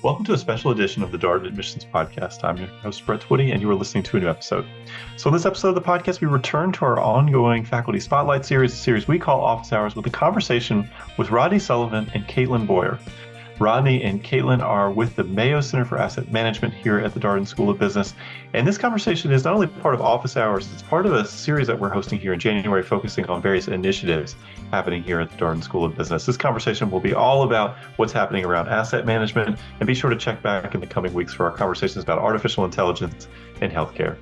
Welcome to a special edition of the Darden Admissions Podcast. I'm your host, Brett Twitty, and you are listening to a new episode. So in this episode of the podcast, we return to our ongoing Faculty Spotlight series, a series we call Office Hours, with a conversation with Rodney Sullivan and Caitlin Boyer. Rodney and Caitlin are with the Mayo Center for Asset Management here at the Darden School of Business. And this conversation is not only part of Office Hours, it's part of a series that we're hosting here in January, focusing on various initiatives happening here at the Darden School of Business. This conversation will be all about what's happening around asset management, and be sure to check back in the coming weeks for our conversations about artificial intelligence and healthcare.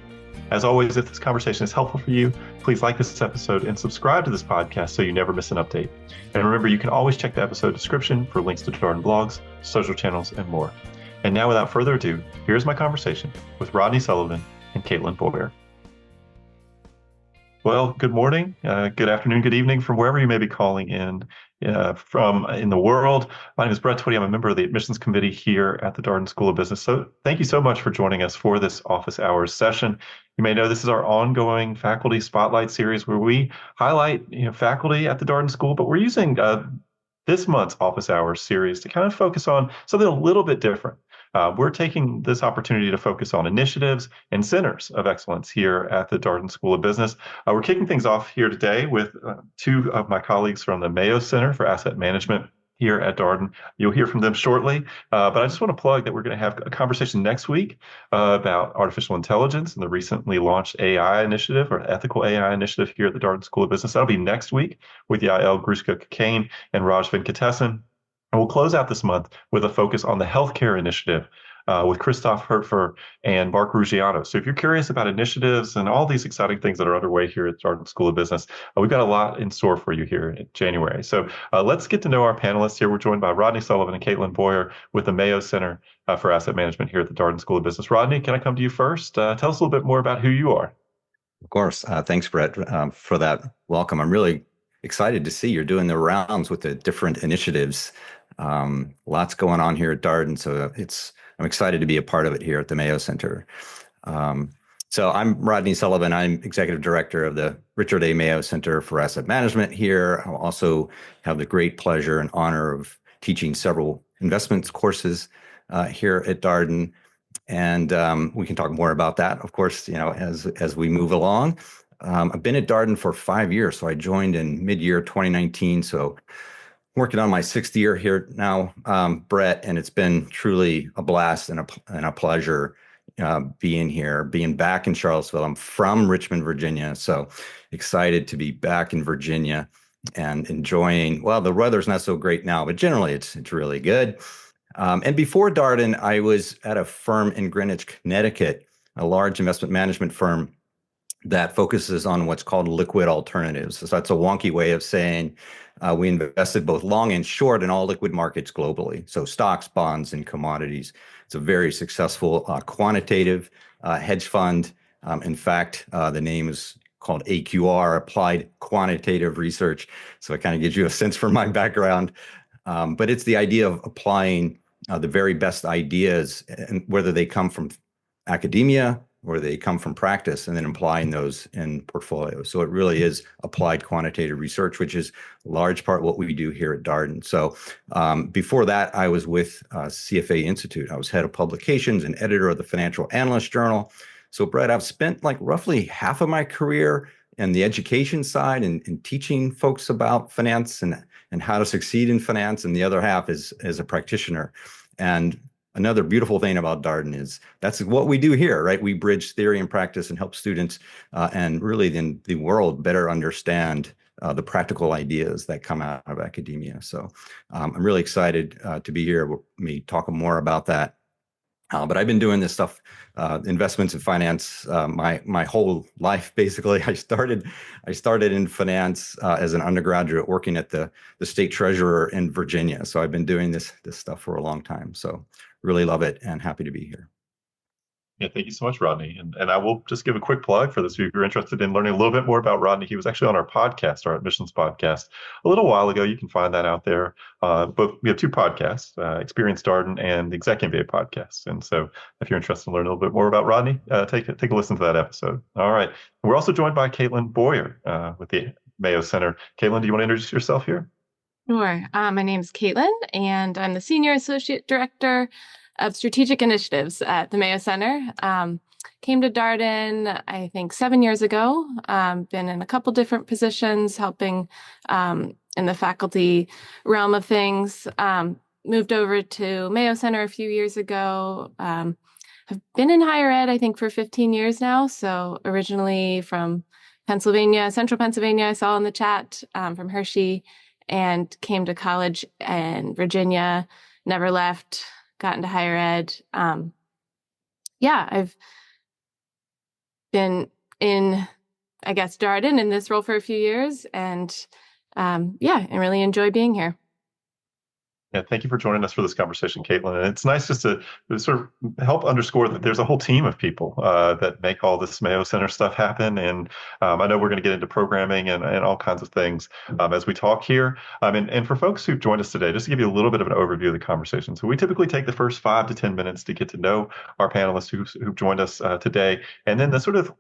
As always, if this conversation is helpful for you, please like this episode and subscribe to this podcast so you never miss an update. And remember, you can always check the episode description for links to Darden blogs, social channels, and more. And now, without further ado, here's my conversation with Rodney Sullivan and Caitlin Boyer. Well, good morning, good afternoon, good evening from wherever you may be calling in from in the world. My name is Brett Twitty. I'm a member of the admissions committee here at the Darden School of Business. So thank you so much for joining us for this office hours session. You may know this is our ongoing faculty spotlight series where we highlight faculty at the Darden School, but we're using this month's office hours series to kind of focus on something a little bit different. We're taking this opportunity to focus on initiatives and centers of excellence here at the Darden School of Business. We're kicking things off here today with two of my colleagues from the Mayo Center for Asset Management here at Darden. You'll hear from them shortly, but I just want to plug that we're going to have a conversation next week about artificial intelligence and the recently launched AI initiative, or ethical AI initiative here at the Darden School of Business. That'll be next week with Yael Grushka-Kane and Raj Venkatesan. And we'll close out this month with a focus on the healthcare initiative with Christoph Hertfer and Mark Ruggiano. So if you're curious about initiatives and all these exciting things that are underway here at Darden School of Business, we've got a lot in store for you here in January. So let's get to know our panelists here. We're joined by Rodney Sullivan and Caitlin Boyer with the Mayo Center for Asset Management here at the Darden School of Business. Rodney, can I come to you first? Tell us a little bit more about who you are. Of course. Thanks, Brett, for that welcome. I'm really excited to see you're doing the rounds with the different initiatives. Lots going on here at Darden, so I'm excited to be a part of it here at the Mayo Center. So I'm Rodney Sullivan. I'm Executive Director of the Richard A. Mayo Center for Asset Management here. I also have the great pleasure and honor of teaching several investments courses here at Darden, and we can talk more about that, of course, as we move along. I've been at Darden for 5 years, so I joined in mid-year 2019. So working on my 6th year here now, Brett, and it's been truly a blast and a pleasure being here, being back in Charlottesville. I'm from Richmond, Virginia, so excited to be back in Virginia and enjoying. Well, the weather's not so great now, but generally it's really good. And before Darden, I was at a firm in Greenwich, Connecticut, a large investment management firm that focuses on what's called liquid alternatives. So that's a wonky way of saying we invested both long and short in all liquid markets globally. So stocks, bonds, and commodities. It's a very successful quantitative hedge fund. In fact, the name is called AQR, Applied Quantitative Research. So it kind of gives you a sense for my background. But it's the idea of applying the very best ideas, and whether they come from academia or they come from practice, and then applying those in portfolios. So it really is applied quantitative research, which is a large part what we do here at Darden. So before that, I was with CFA Institute. I was head of publications and editor of the Financial Analyst Journal. So Brett, I've spent roughly half of my career in the education side and teaching folks about finance and how to succeed in finance, and the other half is as a practitioner. And another beautiful thing about Darden is that's what we do here, right? We bridge theory and practice and help students and really then the world better understand the practical ideas that come out of academia. So I'm really excited to be here. We'll talk more about that. But I've been doing this stuff, investments in finance, my whole life. Basically, I started in finance as an undergraduate, working at the state treasurer in Virginia. So I've been doing this stuff for a long time. So really love it and happy to be here. Yeah, thank you so much, Rodney. And I will just give a quick plug for this. If you're interested in learning a little bit more about Rodney, he was actually on our podcast, our admissions podcast, a little while ago. You can find that out there. Both we have 2 podcasts, Experience Darden and the ExecMBA podcast. And so if you're interested in learning a little bit more about Rodney, take a listen to that episode. All right. We're also joined by Caitlin Boyer with the Mayo Center. Caitlin, do you want to introduce yourself here? Sure. My name is Caitlin, and I'm the Senior Associate Director of strategic initiatives at the Mayo Center. Came to Darden, I think, 7 years ago. Been in a couple different positions, helping in the faculty realm of things. Moved over to Mayo Center a few years ago. I've been in higher ed, I think, for 15 years now. So originally from Pennsylvania, central Pennsylvania, I saw in the chat from Hershey, and came to college in Virginia, never left, got into higher ed. Yeah, I've been in, I guess, Darden in this role for a few years, and yeah, I really enjoy being here. Yeah, thank you for joining us for this conversation, Caitlin. And it's nice just to sort of help underscore that there's a whole team of people that make all this Mayo Center stuff happen. And I know we're going to get into programming and all kinds of things as we talk here. And for folks who've joined us today, just to give you a little bit of an overview of the conversation. So we typically take the first 5 to 10 minutes to get to know our panelists who've joined us today. And then the sort of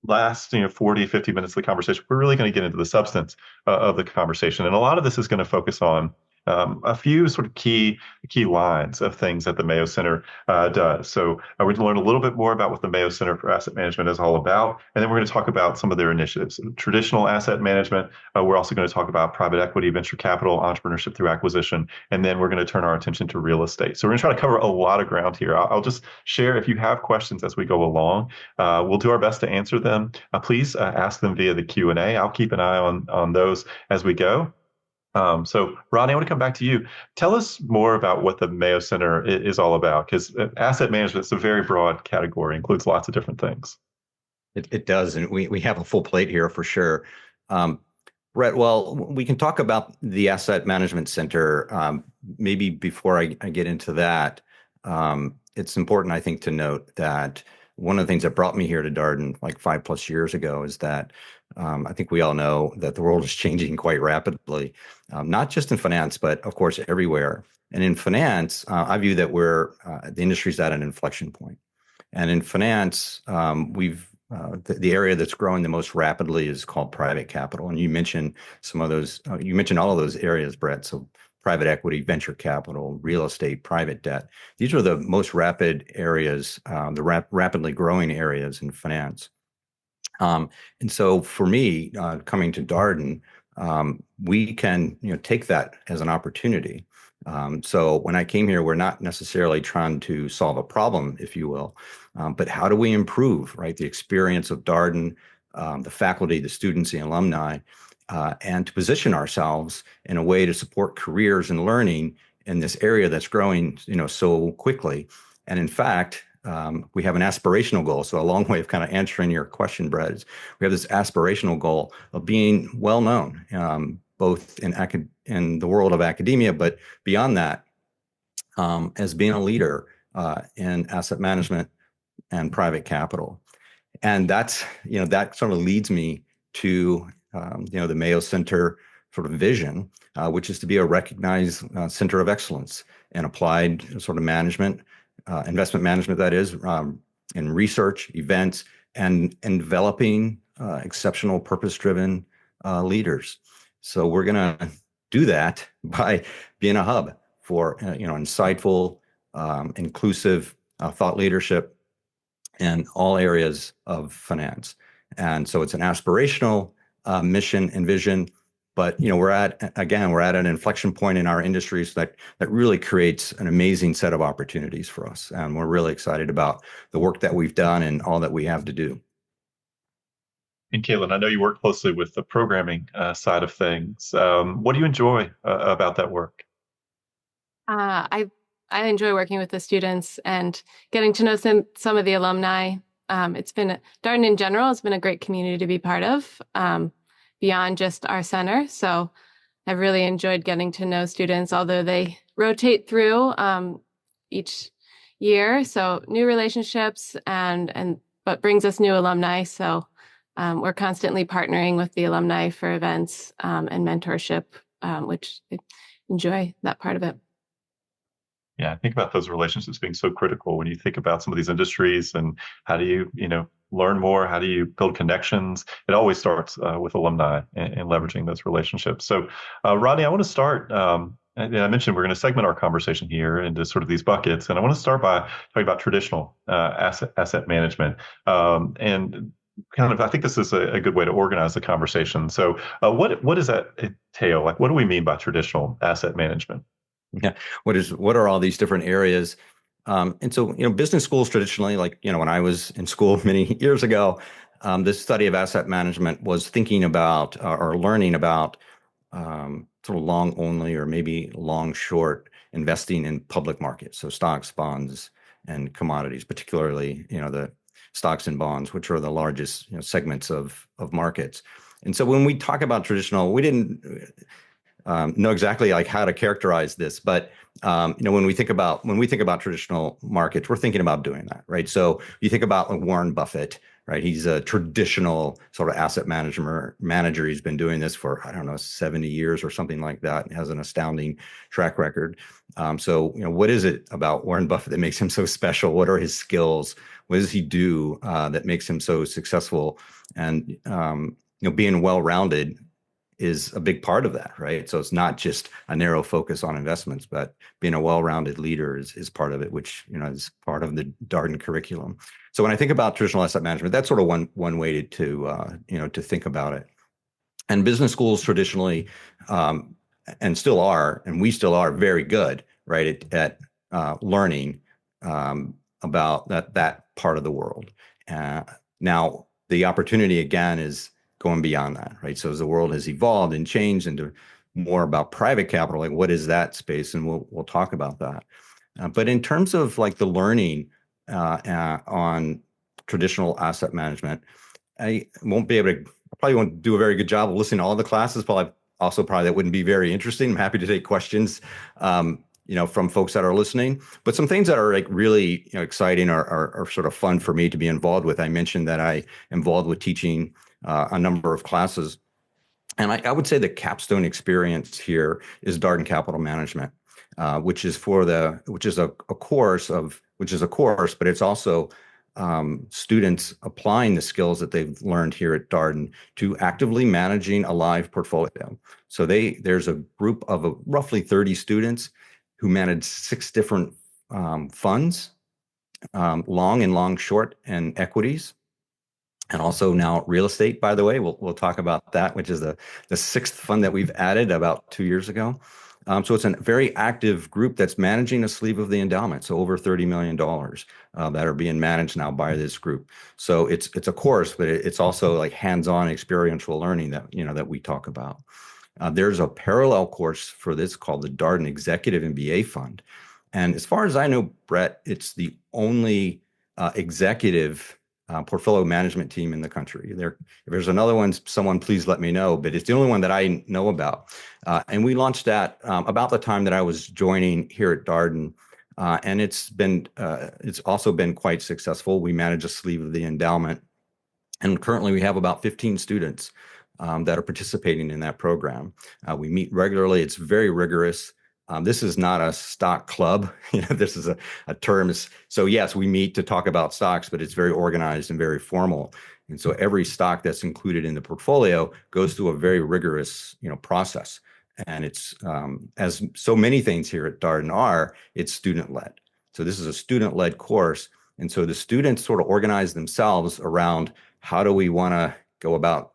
last 40 50 minutes of the conversation, we're really going to get into the substance of the conversation, and a lot of this is going to focus on a few sort of key lines of things that the Mayo Center does. So we're going to learn a little bit more about what the Mayo Center for Asset Management is all about, and then we're going to talk about some of their initiatives. Traditional asset management, we're also going to talk about private equity, venture capital, entrepreneurship through acquisition, and then we're going to turn our attention to real estate. So we're going to try to cover a lot of ground here. I'll just share if you have questions as we go along. We'll do our best to answer them. Please ask them via the Q&A. I'll keep an eye on those as we go. So, Ronnie, I want to come back to you. Tell us more about what the Mayo Center is all about, because asset management is a very broad category, includes lots of different things. It does, and we have a full plate here for sure. Brett, well, we can talk about the Asset Management Center. Maybe before I get into that, it's important, I think, to note that one of the things that brought me here to Darden like 5+ years ago is that I think we all know that the world is changing quite rapidly, not just in finance, but of course everywhere. And in finance, I view that the industry's at an inflection point. And in finance, the area that's growing the most rapidly is called private capital. And you mentioned some of those. You mentioned all of those areas, Brett. So private equity, venture capital, real estate, private debt. These are the most rapid areas, rapidly growing areas in finance. And so for me, coming to Darden, we can take that as an opportunity. So when I came here, we're not necessarily trying to solve a problem, if you will, but how do we improve, right, the experience of Darden, the faculty, the students, the alumni, and to position ourselves in a way to support careers and learning in this area that's growing, so quickly. And in fact, we have an aspirational goal. So a long way of kind of answering your question, Brett, is we have this aspirational goal of being well known, both in the world of academia, but beyond that, as being a leader in asset management and private capital. And that's, that sort of leads me to, the Mayo Center sort of vision, which is to be a recognized center of excellence in applied sort of management, investment management, that is, in research, events, and developing exceptional purpose-driven leaders. So we're going to do that by being a hub for insightful, inclusive thought leadership in all areas of finance. And so it's an aspirational mission and vision. But we're at an inflection point in our industries that really creates an amazing set of opportunities for us, and we're really excited about the work that we've done and all that we have to do. And Caitlin, I know you work closely with the programming side of things. What do you enjoy about that work? I enjoy working with the students and getting to know some of the alumni. Darden in general has been a great community to be part of. Beyond just our center. So I've really enjoyed getting to know students, although they rotate through each year. So new relationships but brings us new alumni. So we're constantly partnering with the alumni for events and mentorship, which I enjoy that part of it. Yeah, I think about those relationships being so critical when you think about some of these industries and how do you, learn more? How do you build connections? It always starts with alumni and leveraging those relationships. So, Rodney, I want to start And I mentioned we're going to segment our conversation here into sort of these buckets, and I want to start by talking about traditional asset management. And kind of, I think this is a good way to organize the conversation. So, what does that entail? Like, what do we mean by traditional asset management? Yeah. What are all these different areas? And so, business schools traditionally, like, when I was in school many years ago, the study of asset management was thinking about or learning about sort of long only or maybe long short investing in public markets. So stocks, bonds, and commodities, particularly, the stocks and bonds, which are the largest, segments of markets. And so when we talk about traditional, we didn't know exactly like how to characterize this, but when we think about traditional markets, we're thinking about doing that, right? So you think about like Warren Buffett, right? He's a traditional sort of asset manager. He's been doing this for, I don't know, 70 years or something like that. He has an astounding track record. So what is it about Warren Buffett that makes him so special? What are his skills? What does he do that makes him so successful? And being well-rounded is a big part of that, right? So it's not just a narrow focus on investments, but being a well-rounded leader is part of it, which is part of the Darden curriculum. So when I think about traditional asset management, that's sort of one way to think about it. And business schools traditionally, and still are, and we still are very good, right, at learning about that part of the world. Now, the opportunity again is going beyond that, right? So as the world has evolved and changed into more about private capital, like what is that space? And we'll talk about that. But in terms of like the learning on traditional asset management, I probably won't do a very good job of listening to all the classes. Probably that wouldn't be very interesting. I'm happy to take questions, from folks that are listening. But some things that are like really exciting are sort of fun for me to be involved with. I mentioned that I am involved with teaching a number of classes. And I would say the capstone experience here is Darden Capital Management, which is a course, but it's also students applying the skills that they've learned here at Darden to actively managing a live portfolio. So there's a group of roughly 30 students who manage 6 different funds, long and long short and equities. And also now real estate, by the way, we'll talk about that, which is the 6th fund that we've added about 2 years ago. So it's a very active group that's managing a sleeve of the endowment, so over $30 million that are being managed now by this group. So it's a course, but it's also like hands-on experiential learning that we talk about. There's a parallel course for this called the Darden ExecMBA Fund. And as far as I know, Brett, it's the only executive portfolio management team in the country. If there's another one, someone please let me know, but it's the only one that I know about. And we launched that about the time that I was joining here at Darden. And it's also been quite successful. We manage a sleeve of the endowment. And currently we have about 15 students that are participating in that program. We meet regularly. It's very rigorous. This is not a stock club. This is a term. So yes, we meet to talk about stocks, but it's very organized and very formal. And so every stock that's included in the portfolio goes through a very rigorous, process. And it's as so many things here at Darden it's student-led. So this is a student-led course. And so the students sort of organize themselves around how do we want to go about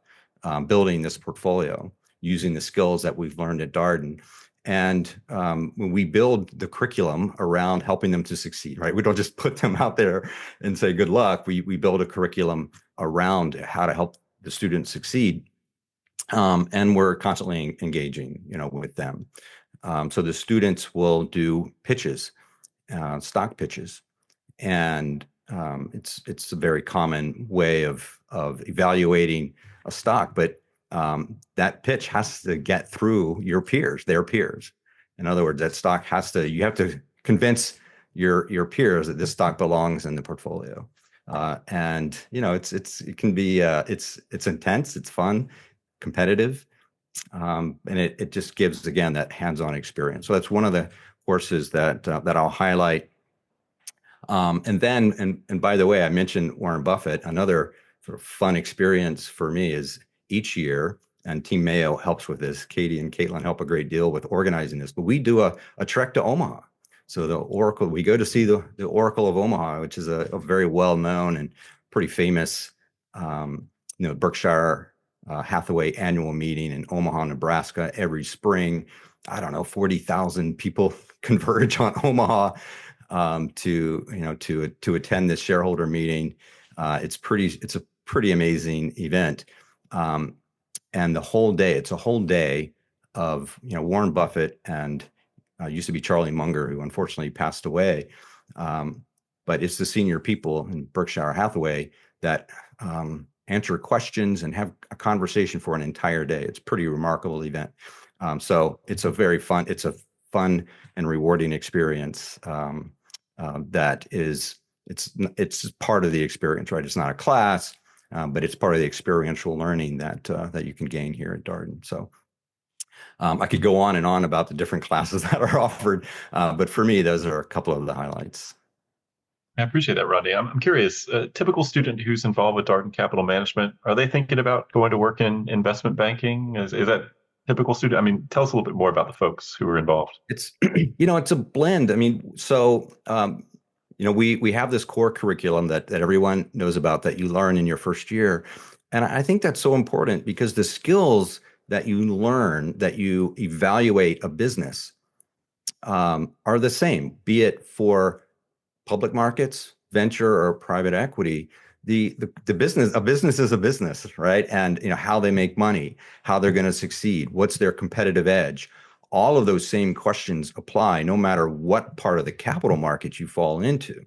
building this portfolio using the skills that we've learned at Darden. And when we build the curriculum around helping them to succeed, right? We don't just put them out there and say, good luck. We build a curriculum around how to help the students succeed. And we're constantly engaging, with them. So the students will do pitches, stock pitches. And it's a very common way of evaluating a stock, but that pitch has to get through their peers. In other words, that stock you have to convince your peers that this stock belongs in the portfolio. And it can be it's intense, it's fun, competitive, and it just gives again that hands-on experience. So that's one of the courses that I'll highlight. And by the way, I mentioned Warren Buffett. Another sort of fun experience for me is each year and Team Mayo helps with this. Katie and Caitlin help a great deal with organizing this. But we do a trek to Omaha. So the Oracle, we go to see the Oracle of Omaha, which is a very well-known and pretty famous, Berkshire Hathaway annual meeting in Omaha, Nebraska every spring. I don't know, 40,000 people converge on Omaha to attend this shareholder meeting. It's a pretty amazing event. And the whole day, it's a whole day of, Warren Buffett and used to be Charlie Munger, who unfortunately passed away. But it's the senior people in Berkshire Hathaway that answer questions and have a conversation for an entire day. It's a pretty remarkable event. So it's a fun and rewarding experience. It's part of the experience, right? It's not a class, but it's part of the experiential learning that you can gain here at Darden. So I could go on and on about the different classes that are offered, but for me, those are a couple of the highlights. I appreciate that, Rodney. I'm curious, a typical student who's involved with Darden Capital Management, are they thinking about going to work in investment banking? Is that typical student? I mean, tell us a little bit more about the folks who are involved. It's, it's a blend. I mean, so, we have this core curriculum that everyone knows about that you learn in your first year. And I think that's so important because the skills that you learn, that you evaluate a business, are the same, be it for public markets, venture, or private equity. The business, a business is a business, right? And how they make money, how they're going to succeed, what's their competitive edge. All of those same questions apply no matter what part of the capital market you fall into.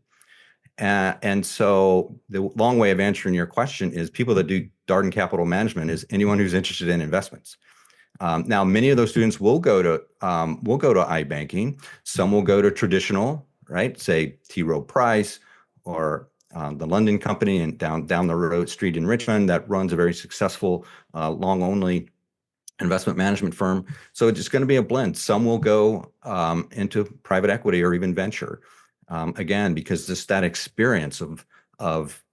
And so the long way of answering your question is people that do Darden Capital Management is anyone who's interested in investments. Now, many of those students will go to iBanking. Some will go to traditional, right? Say T. Rowe Price or the London company and down the road street in Richmond that runs a very successful long only investment management firm. So it's going to be a blend. Some will go into private equity or even venture. Again, because that experience of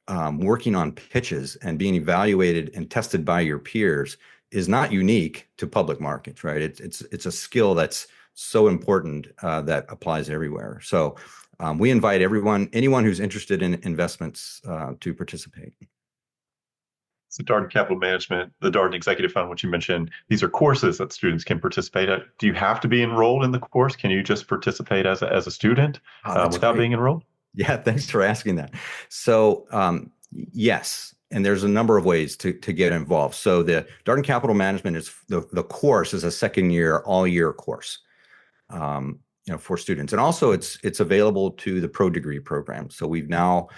working on pitches and being evaluated and tested by your peers is not unique to public markets, right? It's a skill that's so important that applies everywhere. So we invite anyone who's interested in investments to participate. So Darden Capital Management, the Darden Executive Fund, which you mentioned, these are courses that students can participate at. Do you have to be enrolled in the course? Can you just participate as a student without being enrolled? Yeah, thanks for asking that. So yes, and there's a number of ways to get involved. So the Darden Capital Management is the course is a second year, all year course. For students, and also it's available to the pro degree program. So we've now,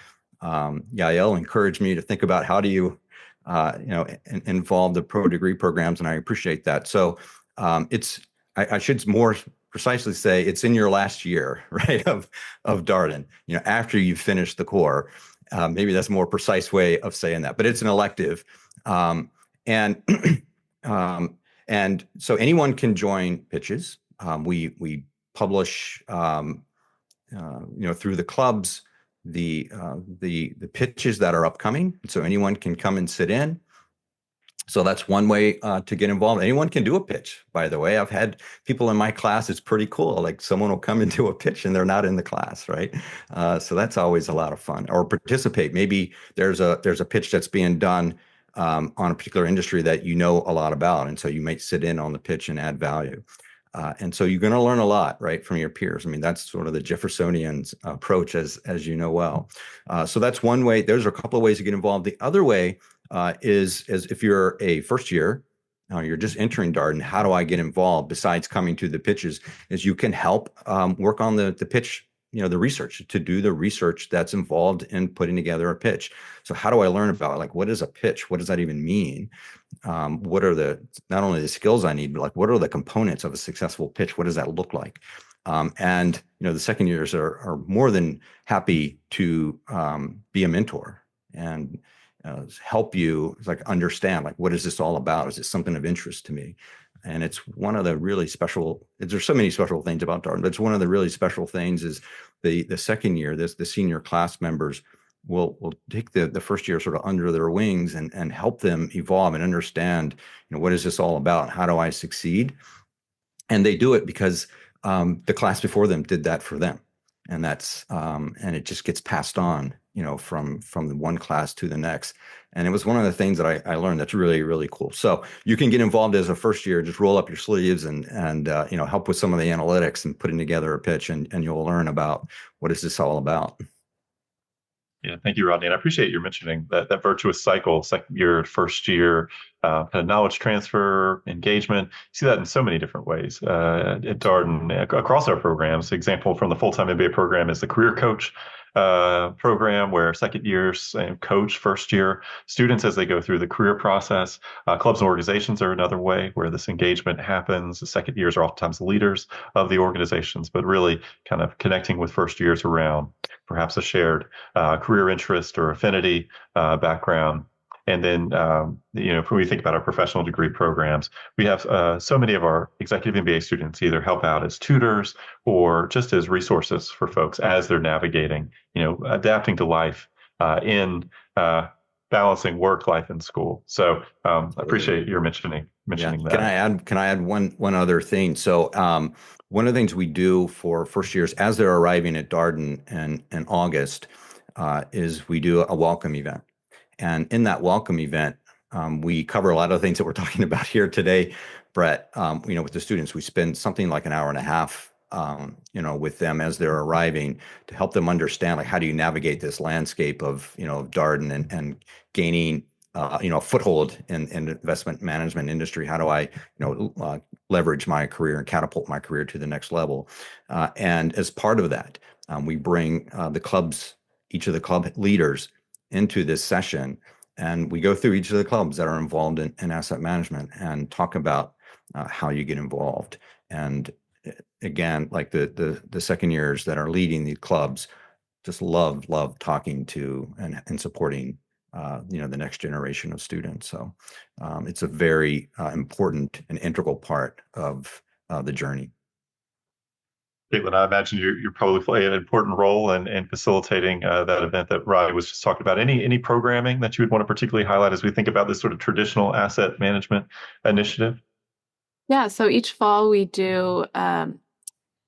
Yael encouraged me to think about how do you, involve the pro degree programs, and I appreciate that. So I should more precisely say it's in your last year, right, of Darden. After you've finished the core, maybe that's a more precise way of saying that, but it's an elective, and so anyone can join pitches. We publish, through the clubs, the pitches that are upcoming. So anyone can come and sit in. So that's one way to get involved. Anyone can do a pitch, by the way. I've had people in my class, it's pretty cool. Like someone will come and do a pitch and they're not in the class, right? So that's always a lot of fun. Or participate. Maybe there's a pitch that's being done on a particular industry that you know a lot about. And so you might sit in on the pitch and add value. And so you're going to learn a lot, right, from your peers. I mean, that's sort of the Jeffersonian approach, as you know well. So that's one way. There's a couple of ways to get involved. The other way is if you're a first year, you're just entering Darden, how do I get involved besides coming to the pitches? Is you can help work on the pitch, the research, to do the research that's involved in putting together a pitch. So how do I learn about like, what is a pitch? What does that even mean? What are not only the skills I need, but like, what are the components of a successful pitch? What does that look like? And the second years are more than happy to be a mentor and help you understand, like, what is this all about? Is it something of interest to me? And it's one of the really special, there's so many special things about Darden, but it's one of the really special things is the second year, the senior class members we'll take the first year sort of under their wings and help them evolve and understand, what is this all about? How do I succeed? And they do it because the class before them did that for them, and and it just gets passed on, from the one class to the next. And it was one of the things that I learned that's really, really cool. So you can get involved as a first year, just roll up your sleeves and help with some of the analytics and putting together a pitch, and you'll learn about what is this all about. Yeah, thank you, Rodney. And I appreciate you mentioning that virtuous cycle, second year, first year, kind of knowledge transfer, engagement. You see that in so many different ways at Darden across our programs. Example from the full-time MBA program is the career coach program, where second years coach first year students as they go through the career process. Clubs and organizations are another way where this engagement happens. The second years are oftentimes the leaders of the organizations, but really kind of connecting with first years around perhaps a shared career interest or affinity background. And then, when we think about our professional degree programs, we have so many of our executive MBA students either help out as tutors or just as resources for folks as they're navigating, adapting to life in balancing work, life, and school. So I appreciate your mentioning that. Can I add one other thing? So one of the things we do for first years as they're arriving at Darden in August is we do a welcome event. And in that welcome event, we cover a lot of the things that we're talking about here today, Brett. With the students, we spend something like an hour and a half, with them as they're arriving to help them understand, like, how do you navigate this landscape of, Darden and gaining, a foothold in investment management industry. How do I, leverage my career and catapult my career to the next level? And as part of that, we bring each of the club leaders into this session, and we go through each of the clubs that are involved in asset management and talk about how you get involved. And again, like the second years that are leading these clubs just love talking to and supporting the next generation of students. So it's a very important and integral part of the journey. Caitlin, I imagine you're probably playing an important role in facilitating that event that Rodney was just talking about. Any programming that you would want to particularly highlight as we think about this sort of traditional asset management initiative? Yeah, so each fall we do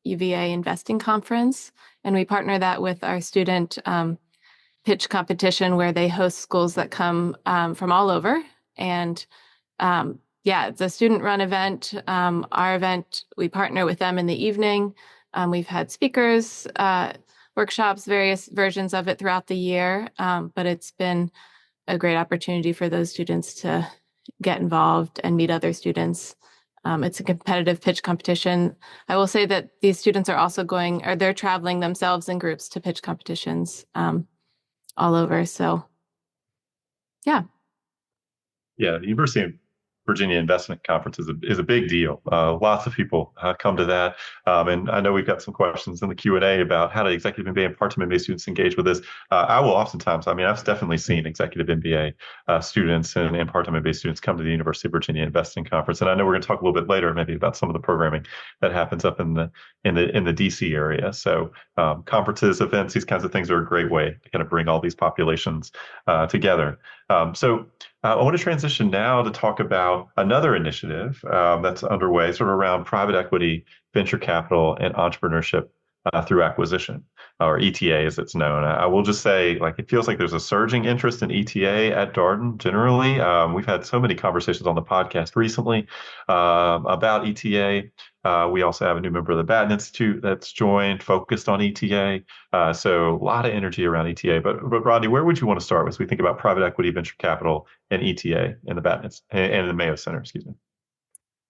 UVA Investing Conference, and we partner that with our student pitch competition, where they host schools that come from all over. And it's a student-run event. Our event, we partner with them in the evening. We've had speakers, workshops, various versions of it throughout the year, but it's been a great opportunity for those students to get involved and meet other students. It's a competitive pitch competition. I will say that these students are also they're traveling themselves in groups to pitch competitions all over. So, yeah. Yeah, the University of Virginia Investment Conference is a big deal. Lots of people come to that, and I know we've got some questions in the Q&A about how do executive MBA and part-time MBA students engage with this. I will oftentimes, I've definitely seen executive MBA students and part-time MBA students come to the University of Virginia Investing Conference, and I know we're going to talk a little bit later maybe about some of the programming that happens up in the DC area. So conferences, events, these kinds of things are a great way to kind of bring all these populations together. I want to transition now to talk about another initiative that's underway, sort of around private equity, venture capital, and entrepreneurship through acquisition, or ETA as it's known. I will just say, it feels like there's a surging interest in ETA at Darden generally. We've had so many conversations on the podcast recently about ETA. We also have a new member of the Batten Institute that's joined, focused on ETA. So a lot of energy around ETA. But Rodney, where would you want to start as we think about private equity, venture capital, and ETA in the Batten and the Mayo Center? Excuse me.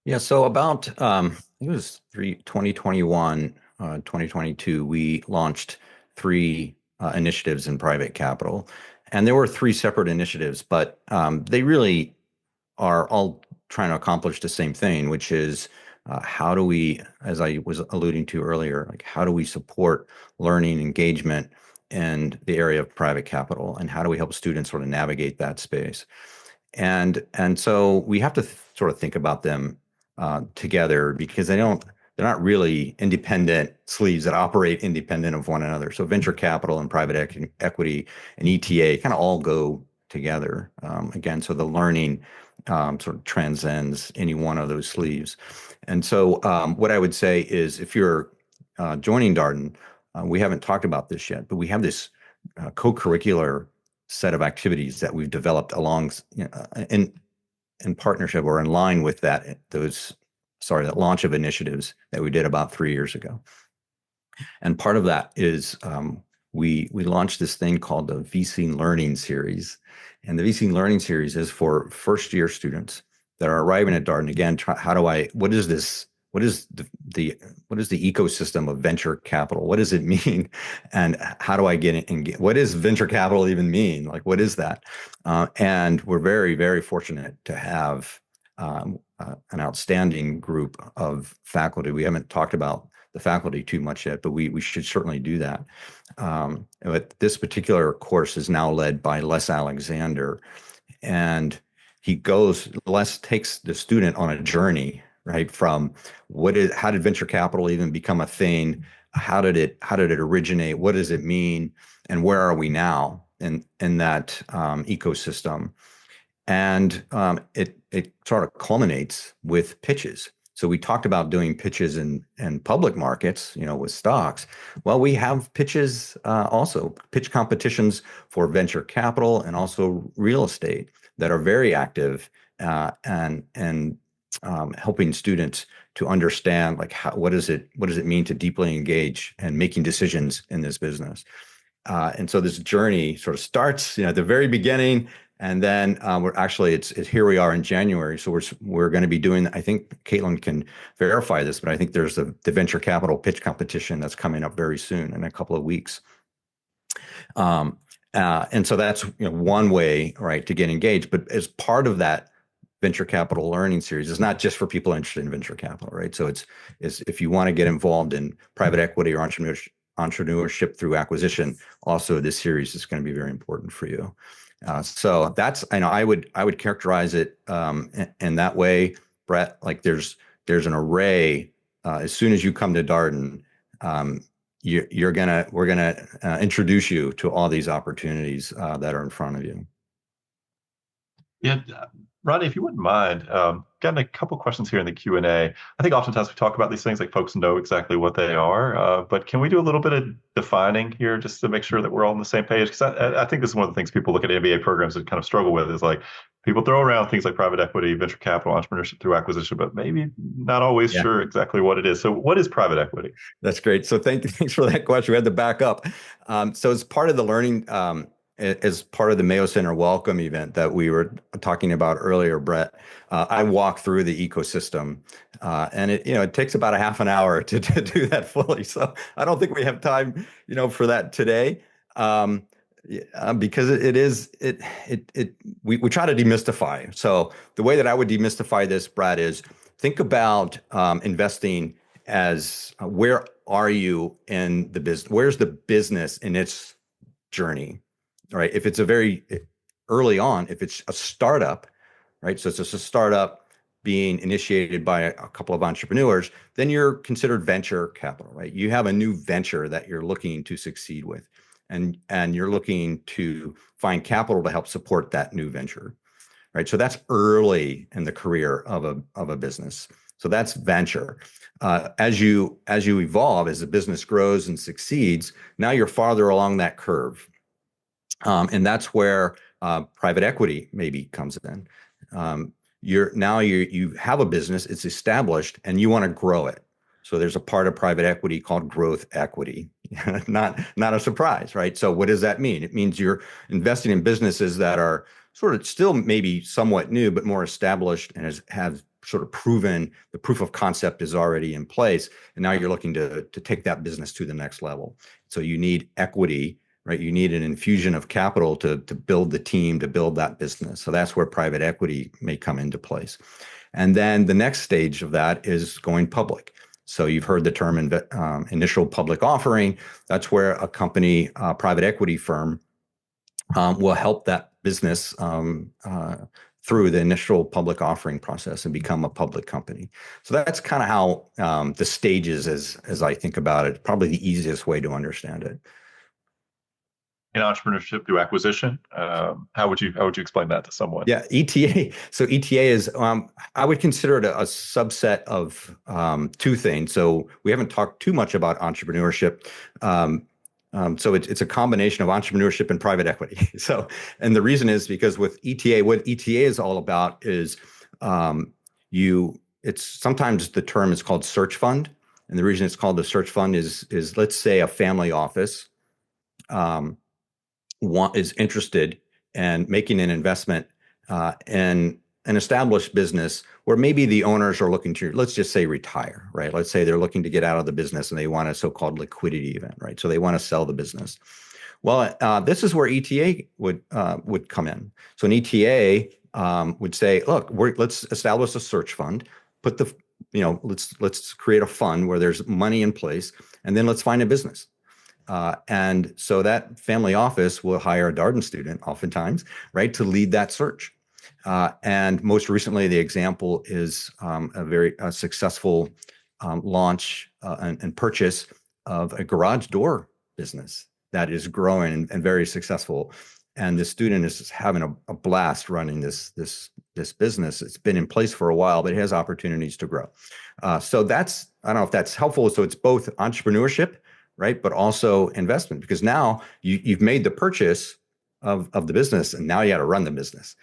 Yeah. So about I think it was 2021, 2022, we launched three initiatives in private capital, and there were three separate initiatives, but they really are all trying to accomplish the same thing, which is how do we, as I was alluding to earlier, how do we support learning engagement in the area of private capital, and how do we help students sort of navigate that space? And so we have to sort of think about them together, because they don't they're not really independent sleeves that operate independent of one another. So venture capital and private equity and ETA kind of all go together. Again, so the learning sort of transcends any one of those sleeves. And so what I would say is if you're joining Darden, we haven't talked about this yet, but we have this co-curricular set of activities that we've developed along in partnership or in line with that launch of initiatives that we did about 3 years ago. And part of that is we launched this thing called the VC Learning Series. And the VC Learning Series is for first year students that are arriving at Darden. Again, what is this? What is the ecosystem of venture capital? What does it mean? And how do I get in? What does venture capital even mean? Like, what is that? And we're very, very fortunate to have an outstanding group of faculty. We haven't talked about the faculty too much yet, but we should certainly do that. But this particular course is now led by Les Alexander, and Les takes the student on a journey, right? From how did venture capital even become a thing? How did it originate? What does it mean? And where are we now in that ecosystem? And it sort of culminates with pitches. So we talked about doing pitches in public markets, with stocks. Well, we have pitches also, pitch competitions for venture capital and also real estate that are very active and helping students to understand what does it mean to deeply engage and making decisions in this business. And so this journey sort of starts, at the very beginning, and then here we are in January. So we're going to be doing, I think Caitlin can verify this, but I think there's the venture capital pitch competition that's coming up very soon in a couple of weeks. And so that's one way, right, to get engaged. But as part of that venture capital learning series, it's not just for people interested in venture capital, right? So it's if you want to get involved in private equity or entrepreneurship through acquisition, also this series is going to be very important for you. So that's, I would characterize it in that way, Brett. Like there's an array. As soon as you come to Darden, we're gonna introduce you to all these opportunities that are in front of you. Yeah, Ronnie, if you wouldn't mind, gotten a couple questions here in the Q&A. I think oftentimes we talk about these things like folks know exactly what they are, but can we do a little bit of defining here just to make sure that we're all on the same page? Because I think this is one of the things people look at MBA programs and kind of struggle with is like people throw around things like private equity, venture capital, entrepreneurship through acquisition, but maybe not always sure exactly what it is. So what is private equity? That's great. So thanks for that question. We had to back up. So as part of the learning, as part of the Mayo Center welcome event that we were talking about earlier, Brett, I walked through the ecosystem, and it takes about a half an hour to do that fully. So I don't think we have time, for that today, because we try to demystify. So the way that I would demystify this, Brad, is think about investing as where are you in the business? Where's the business in its journey? Right. If it's a very early on, if it's a startup, right? So it's just a startup being initiated by a couple of entrepreneurs, then you're considered venture capital, right? You have a new venture that you're looking to succeed with, and you're looking to find capital to help support that new venture, right? So that's early in the career of a business. So that's venture. As you evolve, as the business grows and succeeds, now you're farther along that curve. And that's where private equity maybe comes in. You have a business, it's established, and you want to grow it. So there's a part of private equity called growth equity. Not a surprise, right? So what does that mean? It means you're investing in businesses that are sort of still maybe somewhat new, but more established and have sort of proven the proof of concept is already in place. And now you're looking to take that business to the next level. So you need equity. Right, you need an infusion of capital to build the team, to build that business. So that's where private equity may come into place. And then the next stage of that is going public. So you've heard the term initial public offering. That's where a company, private equity firm, will help that business through the initial public offering process and become a public company. So that's kind of how the stages, as I think about it, probably the easiest way to understand it. In entrepreneurship through acquisition, how would you explain that to someone? Yeah, ETA. So ETA is, I would consider it a subset of two things. So we haven't talked too much about entrepreneurship. So it's a combination of entrepreneurship and private equity. So, and the reason is because with ETA, what ETA is all about is it's sometimes the term is called search fund. And the reason it's called the search fund is let's say a family office is interested in making an investment in an established business where maybe the owners are looking to, let's just say, retire, right? Let's say they're looking to get out of the business and they want a so-called liquidity event, right? So they want to sell the business. Well, this is where ETA would come in. So an ETA would say, look, let's establish a search fund, let's create a fund where there's money in place, and then let's find a business. And so that family office will hire a Darden student oftentimes, right, to lead that search. And most recently, the example is a very successful launch and purchase of a garage door business that is growing and very successful. And the student is having a blast running this business. It's been in place for a while, but it has opportunities to grow. So that's, I don't know if that's helpful. So it's both entrepreneurship, right, but also investment, because now you've made the purchase of the business, and now you got to run the business.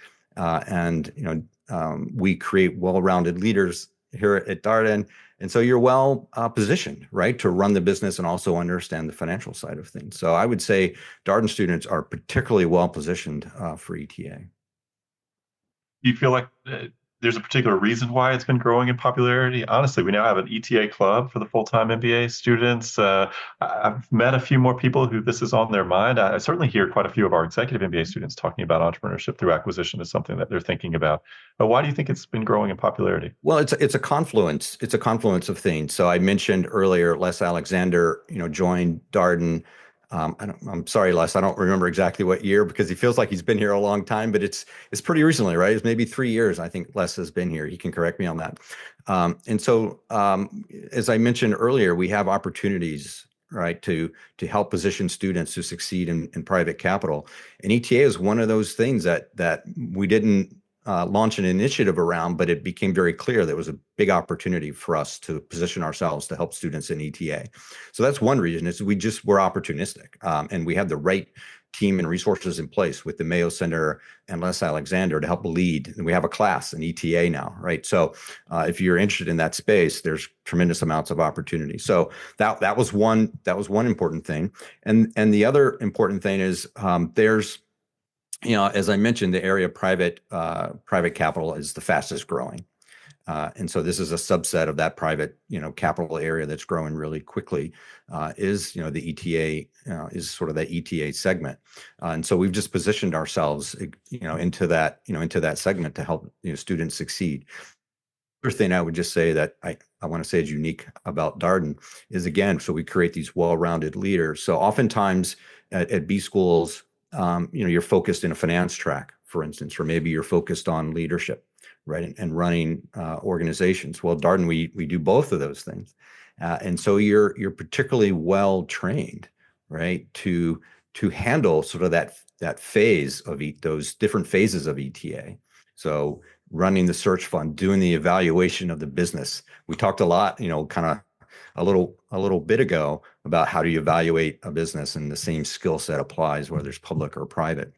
We create well-rounded leaders here at Darden, and so you're well positioned, right, to run the business and also understand the financial side of things. So I would say Darden students are particularly well positioned for ETA. Do you feel like there's a particular reason why it's been growing in popularity? Honestly, we now have an ETA club for the full-time MBA students. I've met a few more people who this is on their mind. I certainly hear quite a few of our executive MBA students talking about entrepreneurship through acquisition as something that they're thinking about. But why do you think it's been growing in popularity? Well, it's a confluence. It's a confluence of things. So I mentioned earlier, Les Alexander, joined Darden. I'm sorry, Les, I don't remember exactly what year because he feels like he's been here a long time, but it's pretty recently, right? It's maybe 3 years. I think Les has been here. He can correct me on that. And so, as I mentioned earlier, we have opportunities, right, to help position students to succeed in private capital. And ETA is one of those things that we didn't launch an initiative around, but it became very clear there was a big opportunity for us to position ourselves to help students in ETA. So that's one reason, is we're opportunistic, and we have the right team and resources in place with the Mayo Center and Les Alexander to help lead. And we have a class in ETA now, right? So if you're interested in that space, there's tremendous amounts of opportunity. So that was one important thing. And the other important thing is there's, as I mentioned, the area of private capital is the fastest growing. And so this is a subset of that private, capital area that's growing really quickly, is, the ETA, is sort of that ETA segment. And so we've just positioned ourselves, into that segment to help, students succeed. Other thing I would just say that I want to say is unique about Darden is, again, so we create these well-rounded leaders. So oftentimes at B schools, you're focused in a finance track, for instance, or maybe you're focused on leadership, right, and running organizations. Well, Darden, we do both of those things, and so you're particularly well trained, right, to handle sort of that phase of those different phases of ETA. So running the search fund, doing the evaluation of the business. We talked a lot, kind of a little bit ago about how do you evaluate a business, and the same skill set applies whether it's public or private.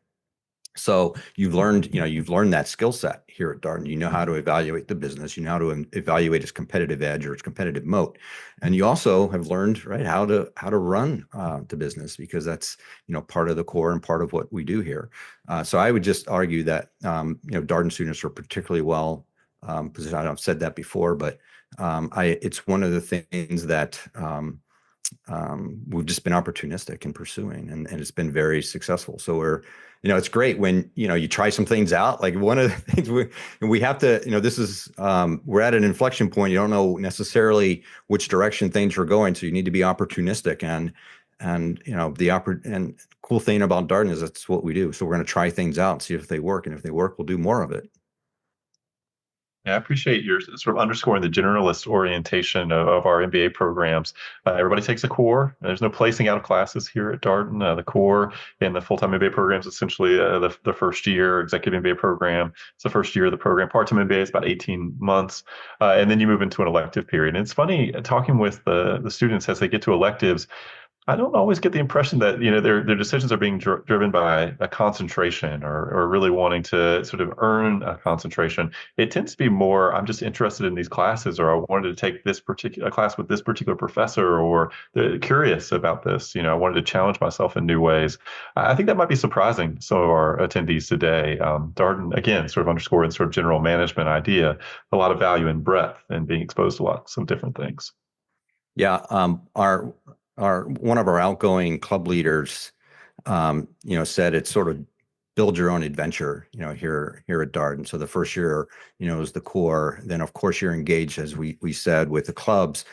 So you've learned that skill set here at Darden. You know how to evaluate the business. You know how to evaluate its competitive edge or its competitive moat, and you also have learned, right, how to run the business, because that's part of the core and part of what we do here. So I would just argue that Darden students are particularly well positioned. I've said that before, but it's one of the things that we've just been opportunistic in pursuing, and it's been very successful. So we're, it's great when, you try some things out. Like one of the things we have to, this is, we're at an inflection point. You don't know necessarily which direction things are going. So you need to be opportunistic, and cool thing about Darden is that's what we do. So we're going to try things out, see if they work. And if they work, we'll do more of it. Yeah, I appreciate your sort of underscoring the generalist orientation of our MBA programs. Everybody takes a core. There's no placing out of classes here at Darden. The core in the full-time MBA program is essentially the first year. Executive MBA program, it's the first year of the program. Part-time MBA is about 18 months, and then you move into an elective period. And it's funny talking with the students as they get to electives. I don't always get the impression that their decisions are being driven by a concentration or really wanting to sort of earn a concentration. It tends to be more, I'm just interested in these classes, or I wanted to take this particular class with this particular professor, or they're curious about this. I wanted to challenge myself in new ways. I think that might be surprising to some of our attendees today. Darden, again, sort of underscoring sort of general management idea, a lot of value in breadth and being exposed to lots of different things. Yeah, our one of our outgoing club leaders, said it's sort of build your own adventure, here at Darden. So the first year, is the core. Then of course you're engaged, as we said, with the clubs,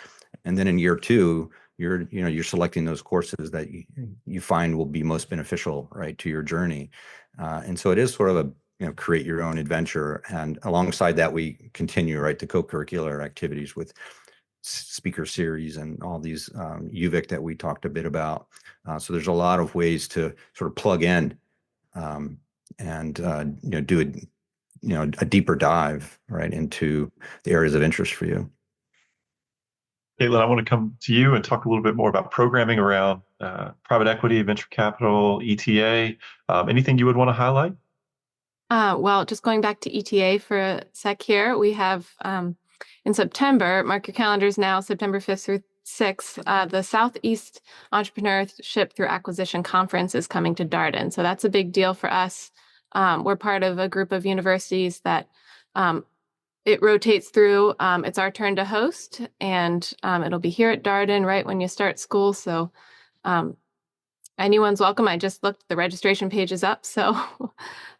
and then in year two, you're selecting those courses that you find will be most beneficial, right, to your journey. And so it is sort of a create your own adventure, and alongside that we continue, right, the co-curricular activities with speaker series and all these UVic that we talked a bit about. So there's a lot of ways to sort of plug in and do a deeper dive right into the areas of interest for you. Caitlin, I want to come to you and talk a little bit more about programming around private equity, venture capital, ETA. Anything you would want to highlight? Well, just going back to ETA for a sec here, we have in September, mark your calendars now, September 5th through 6th, the Southeast Entrepreneurship Through Acquisition Conference is coming to Darden. So that's a big deal for us. We're part of a group of universities that it rotates through. It's our turn to host, and it'll be here at Darden right when you start school. So anyone's welcome. I just looked, the registration page is up. So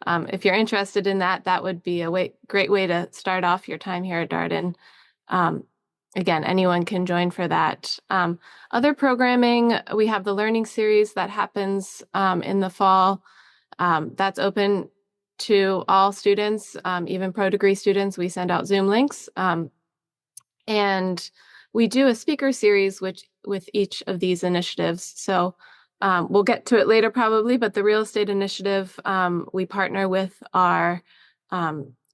if you're interested in that, that would be a great way to start off your time here at Darden. Again, anyone can join for that. Other programming, we have the learning series that happens in the fall. That's open to all students, even pro-degree students. We send out Zoom links. And we do a speaker series with each of these initiatives. So we'll get to it later probably, but the real estate initiative, we partner with our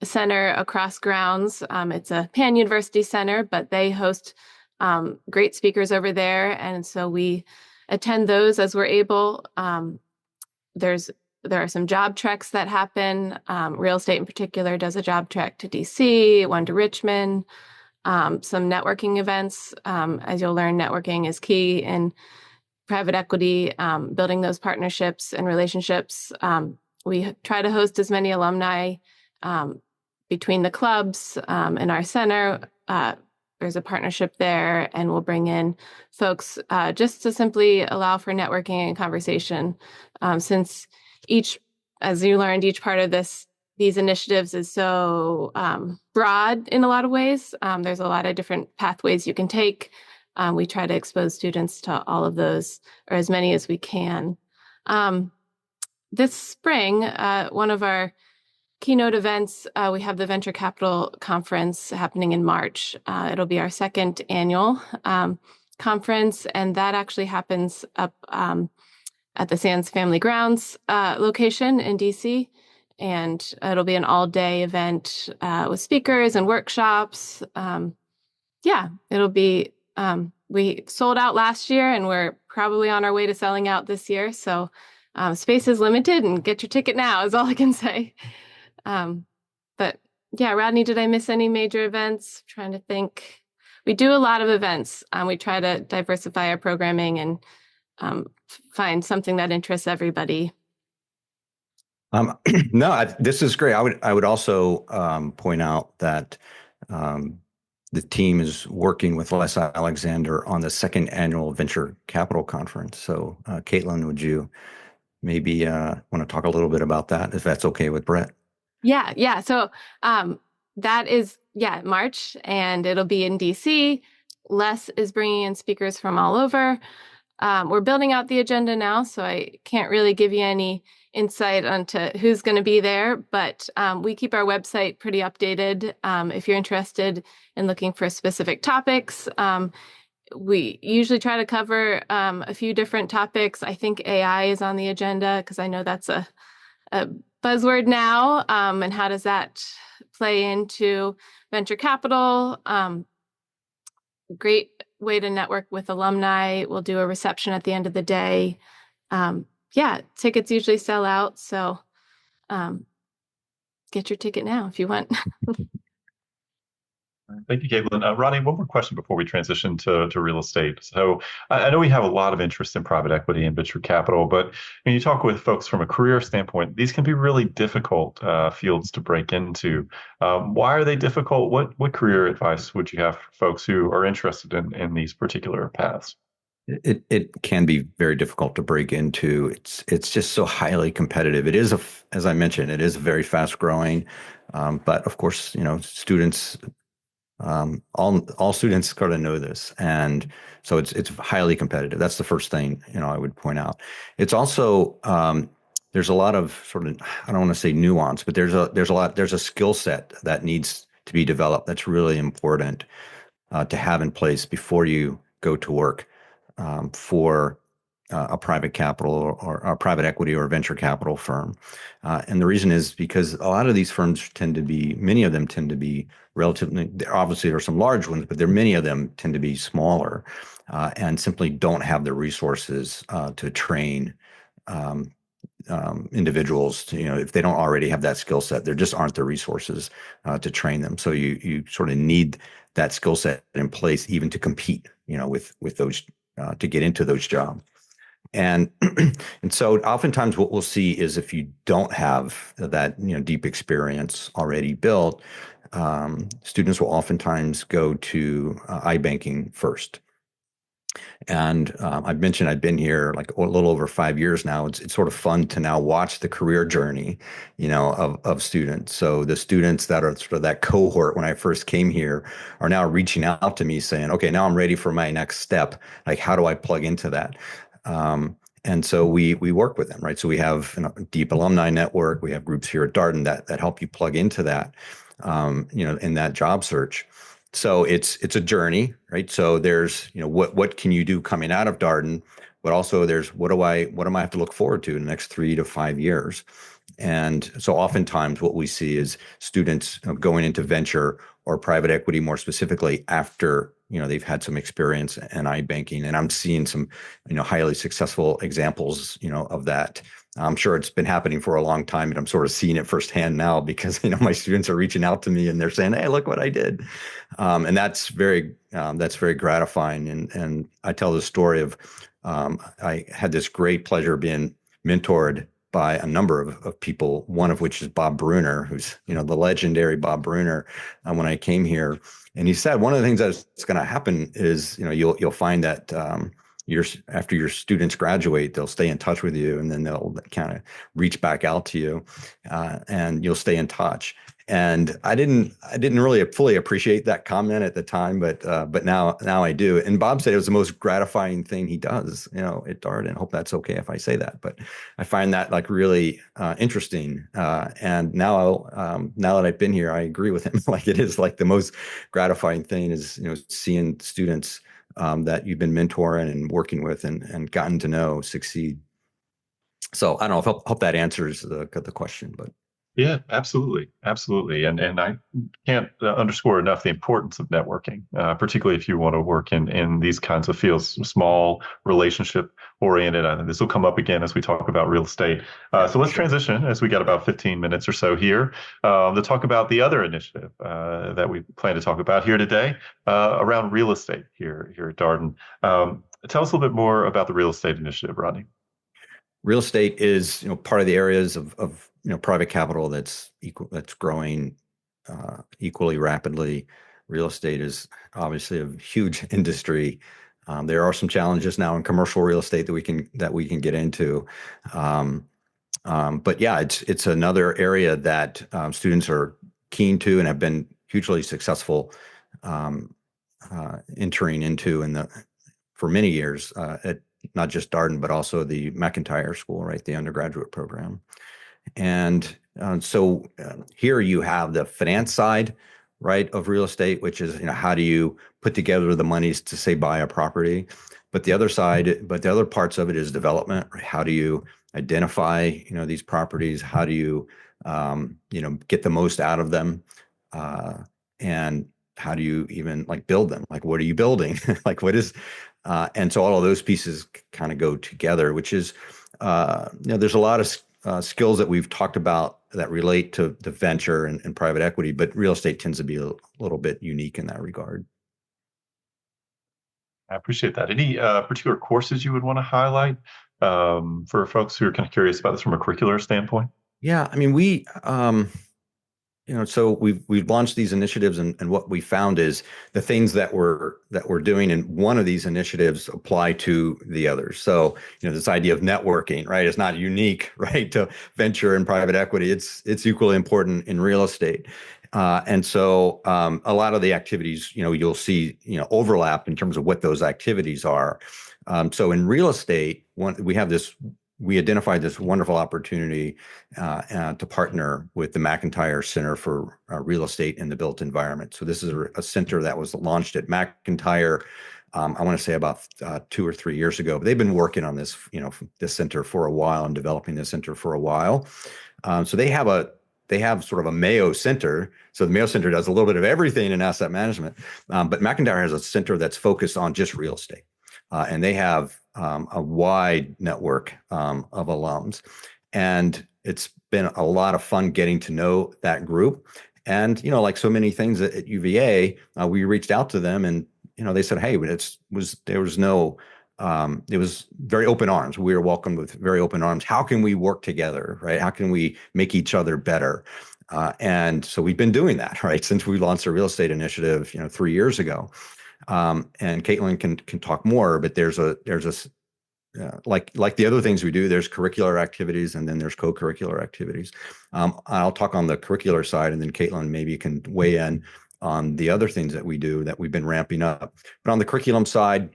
center across grounds. It's a pan-university center, but they host great speakers over there. And so we attend those as we're able. There are some job treks that happen. Real estate in particular does a job trek to DC, one to Richmond, some networking events. As you'll learn, networking is key in private equity, building those partnerships and relationships. We try to host as many alumni between the clubs and our center. There's a partnership there, and we'll bring in folks just to simply allow for networking and conversation. Since as you learned, each part of these initiatives is so broad in a lot of ways. There's a lot of different pathways you can take. We try to expose students to all of those, or as many as we can. This spring, one of our keynote events, we have the Venture Capital Conference happening in March. It'll be our second annual conference, and that actually happens up at the Sands Family Grounds location in DC. And it'll be an all-day event with speakers and workshops. It'll be, we sold out last year, and we're probably on our way to selling out this year. So space is limited, and get your ticket now is all I can say. But yeah, Rodney, did I miss any major events? I'm trying to think. We do a lot of events. We try to diversify our programming and find something that interests everybody. No, this is great. I would also point out that the team is working with Les Alexander on the second annual Venture Capital Conference. So, Caitlin, would you maybe want to talk a little bit about that, if that's okay with Brett? Yeah. So that is, March, and it'll be in DC. Les is bringing in speakers from all over. We're building out the agenda now, so I can't really give you any insight onto who's going to be there, but we keep our website pretty updated. If you're interested in looking for specific topics, we usually try to cover a few different topics. I think AI is on the agenda because I know that's a buzzword now. And how does that play into venture capital? Great way to network with alumni. We'll do a reception at the end of the day. Yeah, tickets usually sell out. So get your ticket now if you want. Thank you, Caitlin. Ronnie, one more question before we transition to real estate. So I know we have a lot of interest in private equity and venture capital, but when you talk with folks from a career standpoint, these can be really difficult fields to break into. Why are they difficult? What career advice would you have for folks who are interested in these particular paths? It can be very difficult to break into. It's just so highly competitive. As I mentioned, it is very fast growing, but of course, students, all students got to know this, and so it's highly competitive. That's the first thing I would point out. It's also there's a lot of sort of, I don't want to say nuance, but there's a skill set that needs to be developed that's really important to have in place before you go to work for a private capital or a private equity or venture capital firm. And the reason is because a lot of these firms many of them tend to be relatively, obviously there are some large ones, but many of them tend to be smaller and simply don't have the resources to train individuals if they don't already have that skill set. There just aren't the resources to train them. So you sort of need that skill set in place even to compete, with those to get into those jobs. And and so oftentimes what we'll see is if you don't have that deep experience already built, students will oftentimes go to iBanking first. And I've mentioned I've been here like a little over 5 years now. It's sort of fun to now watch the career journey, of students. So the students that are sort of that cohort when I first came here are now reaching out to me saying, okay, now I'm ready for my next step. Like, how do I plug into that? And so we work with them, right? So we have a deep alumni network. We have groups here at Darden that help you plug into that, in that job search. So it's a journey, right? So there's, what can you do coming out of Darden, but also there's what am I have to look forward to in the next 3 to 5 years? And so oftentimes what we see is students going into venture or private equity more specifically after, they've had some experience in iBanking. And I'm seeing some, highly successful examples, of that. I'm sure it's been happening for a long time, and I'm sort of seeing it firsthand now because, my students are reaching out to me and they're saying, hey, look what I did. And that's very gratifying. And I tell the story of, I had this great pleasure of being mentored by a number of people, one of which is Bob Bruner, who's, the legendary Bob Bruner, when I came here. And he said, one of the things that's going to happen is, you'll find that after your students graduate, they'll stay in touch with you, and then they'll kind of reach back out to you, and you'll stay in touch. And I didn't really fully appreciate that comment at the time, but now I do. And Bob said it was the most gratifying thing he does, at Darden. I hope that's okay if I say that, but I find that like really interesting. And now that I've been here, I agree with him. Like, it is like the most gratifying thing is seeing students that you've been mentoring and working with and gotten to know succeed. So I don't know. Hope that answers the question, but. Yeah, absolutely. Absolutely. And I can't underscore enough the importance of networking, particularly if you want to work in these kinds of fields, small, relationship oriented. I think this will come up again as we talk about real estate. So let's transition, as we got about 15 minutes or so here, to talk about the other initiative that we plan to talk about here today around real estate here at Darden. Tell us a little bit more about the real estate initiative, Rodney. Real estate is, part of the areas of private capital that's growing equally rapidly. Real estate is obviously a huge industry. There are some challenges now in commercial real estate that we can get into. But yeah, it's another area that students are keen to and have been hugely successful entering into for many years at not just Darden, but also the McIntyre School, right, the undergraduate program. And so here you have the finance side, right, of real estate, which is, how do you put together the monies to say buy a property? But the other parts of it is development. Right? How do you identify, these properties? How do you, get the most out of them? And how do you even like build them? Like, what are you building? Like, what is, and so all of those pieces kind of go together, which is, there's a lot of skills that we've talked about that relate to the venture and private equity, but real estate tends to be a little bit unique in that regard. I appreciate that. Any particular courses you would want to highlight for folks who are kind of curious about this from a curricular standpoint? Yeah, I mean, so we've launched these initiatives, and what we found is the things that we're doing in one of these initiatives apply to the others. So, this idea of networking, right, is not unique, right, to venture and private equity. It's equally important in real estate. And so a lot of the activities, you'll see, overlap in terms of what those activities are. So in real estate, we identified this wonderful opportunity to partner with the McIntyre Center for Real Estate in the Built Environment. So this is a center that was launched at McIntyre, I want to say about 2 or 3 years ago. But they've been working on this, this center for a while and developing this center for a while. So they have sort of a Mayo Center. So the Mayo Center does a little bit of everything in asset management, but McIntyre has a center that's focused on just real estate. And they have a wide network of alums. And it's been a lot of fun getting to know that group. And, like so many things at UVA, we reached out to them and, they said, hey, it was very open arms. We were welcomed with very open arms. How can we work together, right? How can we make each other better? And so we've been doing that, right, since we launched a real estate initiative, 3 years ago. And Caitlin can talk more, but there's a like the other things we do, there's curricular activities and then there's co-curricular activities. I'll talk on the curricular side, and then Caitlin maybe can weigh in on the other things that we do that we've been ramping up. But on the curriculum side,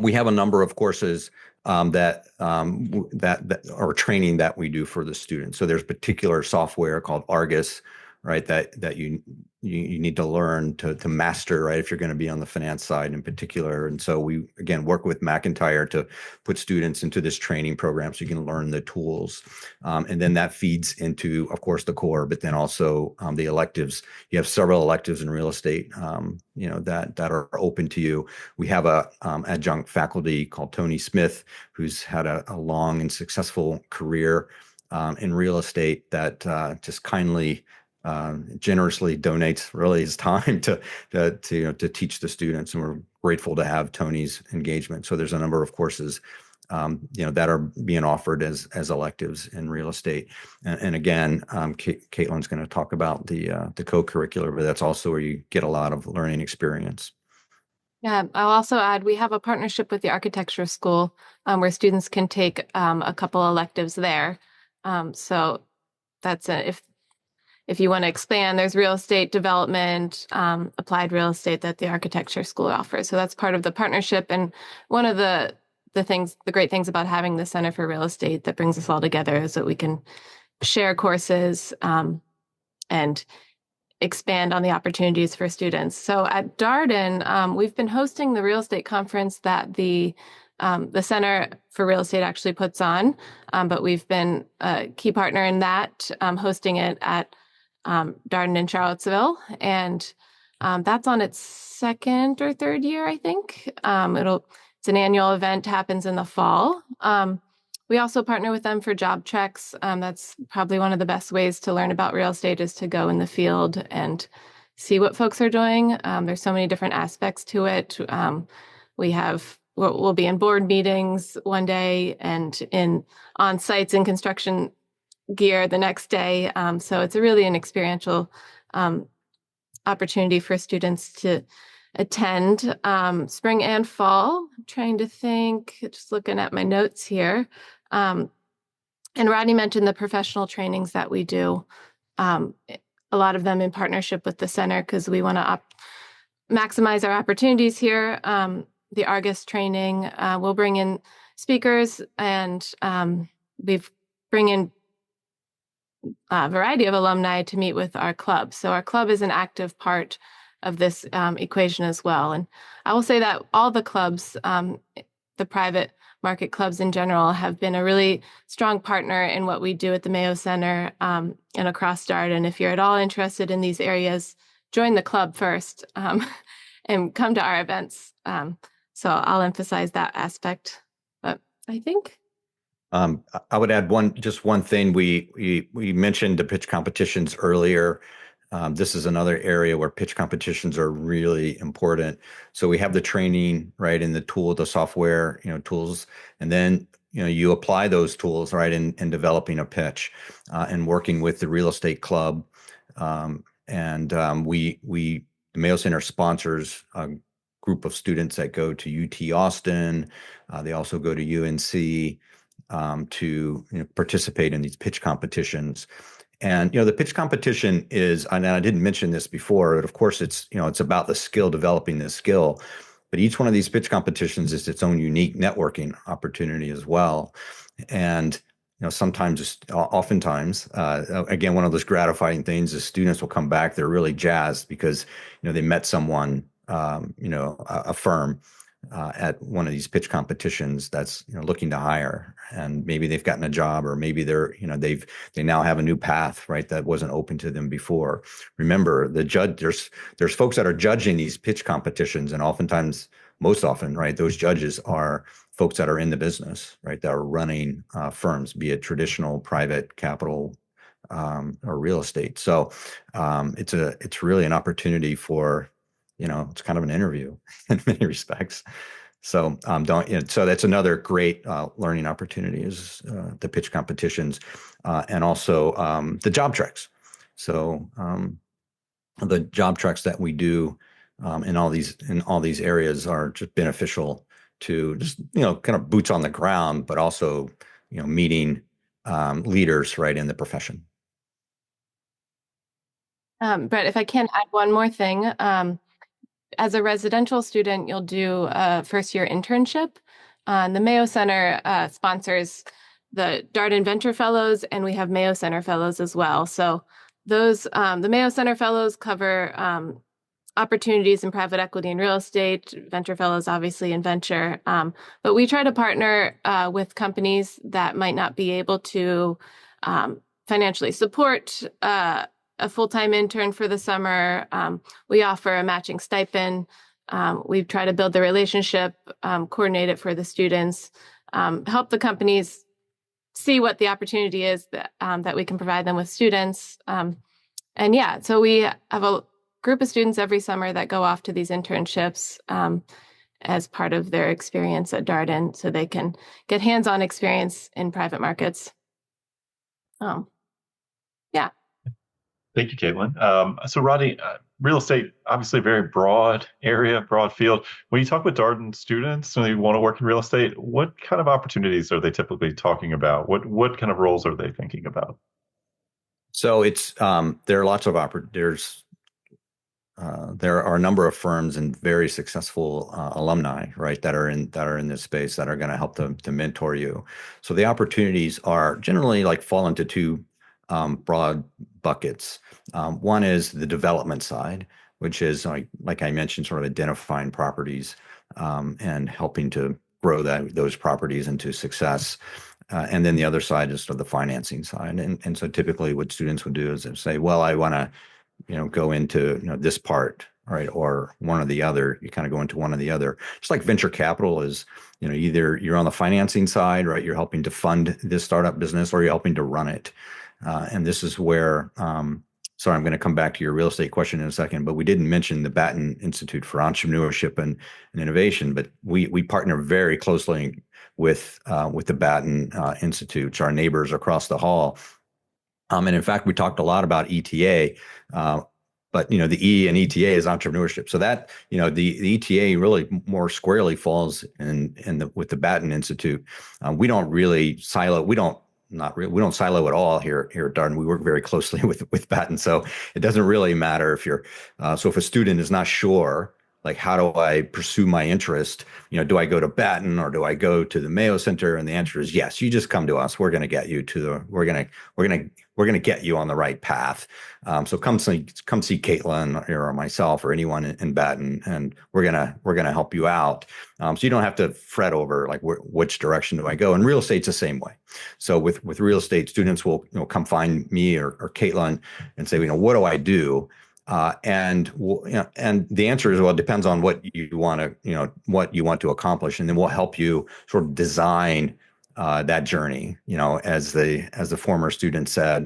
we have a number of courses that are training that we do for the students. So there's particular software called Argus, right, that you need to learn to master, right, if you're going to be on the finance side in particular. And so we, again, work with McIntyre to put students into this training program so you can learn the tools. And then that feeds into, of course, the core, but then also the electives. You have several electives in real estate, that are open to you. We have a adjunct faculty called Tony Smith, who's had a long and successful career in real estate that just kindly generously donates really his time to teach the students, and we're grateful to have Tony's engagement. So there's a number of courses that are being offered as electives in real estate. And again, Caitlin's going to talk about the co-curricular, but that's also where you get a lot of learning experience. Yeah, I'll also add we have a partnership with the architecture school where students can take a couple electives there. So that's if you want to expand, there's real estate development, applied real estate that the architecture school offers. So that's part of the partnership. And one of the great things about having the Center for Real Estate that brings us all together is that we can share courses and expand on the opportunities for students. So at Darden, we've been hosting the real estate conference that the Center for Real Estate actually puts on, but we've been a key partner in that, hosting it at Darden in Charlottesville, and that's on its second or third year, I think. It's an annual event, happens in the fall. We also partner with them for job treks. That's probably one of the best ways to learn about real estate is to go in the field and see what folks are doing. There's so many different aspects to it. We'll be in board meetings one day and on sites in construction gear the next day. So it's really an experiential opportunity for students to attend spring and fall. I'm trying to think, just looking at my notes here. And Rodney mentioned the professional trainings that we do, a lot of them in partnership with the center because we want to maximize our opportunities here. the Argus training. We'll bring in speakers, and we've bring in a variety of alumni to meet with our club. So our club is an active part of this equation as well. And I will say that all the clubs, the private market clubs in general, have been a really strong partner in what we do at the Mayo Center and across Darden. If you're at all interested in these areas, join the club first and come to our events. So I'll emphasize that aspect. But I think I would add just one thing. We mentioned the pitch competitions earlier. This is another area where pitch competitions are really important. So we have the training, right, and the software, tools, and then you apply those tools, right, in developing a pitch, and working with the real estate club, the Mayo Center sponsors a group of students that go to UT Austin. They also go to UNC. To participate in these pitch competitions. And the pitch competition is, and I didn't mention this before, but of course it's about the skill, developing this skill. But each one of these pitch competitions is its own unique networking opportunity as well. And oftentimes, again, one of those gratifying things is students will come back, they're really jazzed because they met someone, a firm at one of these pitch competitions that's looking to hire, and maybe they've gotten a job, or maybe they now have a new path, right, that wasn't open to them before. Remember, there's folks that are judging these pitch competitions, and oftentimes, most often, right, those judges are folks that are in the business, right, that are running firms, be it traditional, private capital, or real estate. So it's really an opportunity for it's kind of an interview in many respects. So so that's another great learning opportunity is the pitch competitions, and also the job treks. So the job treks that we do in all these areas are just beneficial to just kind of boots on the ground, but also meeting leaders right in the profession. Brett, if I can add one more thing. As a residential student, you'll do a first-year internship. The Mayo Center sponsors the Darden Venture Fellows, and we have Mayo Center Fellows as well. So those the Mayo Center Fellows cover opportunities in private equity and real estate, Venture Fellows obviously in venture. But we try to partner with companies that might not be able to financially support a full-time intern for the summer. We offer a matching stipend. We try to build the relationship, coordinate it for the students, help the companies see what the opportunity is that we can provide them with students. So we have a group of students every summer that go off to these internships as part of their experience at Darden, so they can get hands-on experience in private markets. Thank you, Caitlin. So Rodney, real estate, obviously a very broad area, broad field. When you talk with Darden students and they want to work in real estate, what kind of opportunities are they typically talking about? What kind of roles are they thinking about? So it's there are lots of there are a number of firms and very successful alumni, right, that are in this space that are going to help them to mentor you. So the opportunities are generally fall into two broad buckets. One is the development side, which is like I mentioned, sort of identifying properties and helping to grow those properties into success. And then the other side is sort of the financing side. And so typically what students would do is they say, well, I want to go into this part, right, or one or the other. You kind of go into one or the other. Just like venture capital is, either you're on the financing side, right, you're helping to fund this startup business, or you're helping to run it. And this is where, sorry, I'm going to come back to your real estate question in a second, but we didn't mention the Batten Institute for Entrepreneurship and Innovation, but we partner very closely with the Batten Institute, which are our neighbors across the hall. And in fact, we talked a lot about ETA, but the E in ETA is entrepreneurship. So that the ETA really more squarely falls with the Batten Institute. We don't really silo. We don't silo at all here at Darden. We work very closely with Batten, so it doesn't really matter if you're. So if a student is not sure like, how do I pursue my interest? Do I go to Batten or do I go to the Mayo Center? And the answer is yes. You just come to us. We're going to get you to the. We're going to get you on the right path. So come see Caitlin or myself or anyone in Batten, and we're gonna help you out. So you don't have to fret over like which direction do I go. And real estate's the same way. So with real estate, students will come find me or Caitlin and say, what do I do? And the answer is, well, it depends on what you want to accomplish, and then we'll help you sort of design that journey. As the former student said,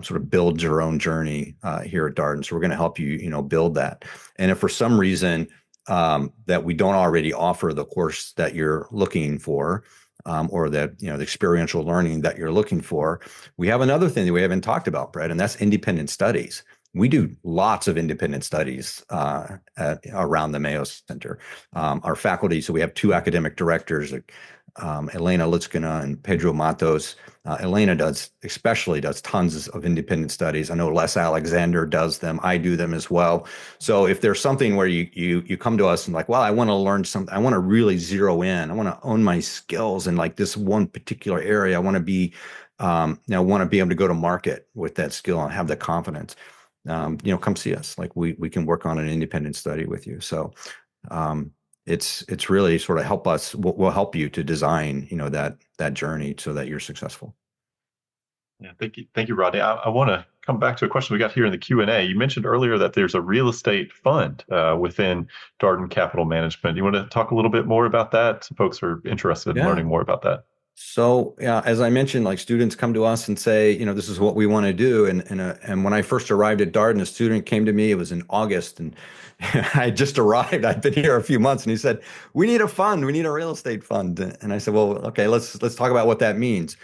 sort of build your own journey here at Darden. So we're going to help you, build that. And if for some reason that we don't already offer the course that you're looking for, or the experiential learning that you're looking for, we have another thing that we haven't talked about, Brett, and that's independent studies. We do lots of independent studies around the Mayo Center. Our faculty, so we have two academic directors, Elena Litskina and Pedro Matos. Elena especially does tons of independent studies. I know Les Alexander does them. I do them as well. So if there's something where you come to us and like, well, I want to learn something, I want to really zero in, I want to own my skills in like this one particular area. I want to be, want to be able to go to market with that skill and have the confidence. Come see us. Like we can work on an independent study with you. So it's really sort of we'll help you to design, that journey so that you're successful. Yeah, thank you, Rodney. I want to come back to a question we got here in the Q&A. You mentioned earlier that there's a real estate fund within Darden Capital Management. You want to talk a little bit more about that? Some folks are interested in learning more about that. So, as I mentioned, like students come to us and say, this is what we want to do. And when I first arrived at Darden, a student came to me. It was in August, and I just arrived. I'd been here a few months, and he said, "We need a fund. We need a real estate fund." And I said, "Well, okay, let's talk about what that means."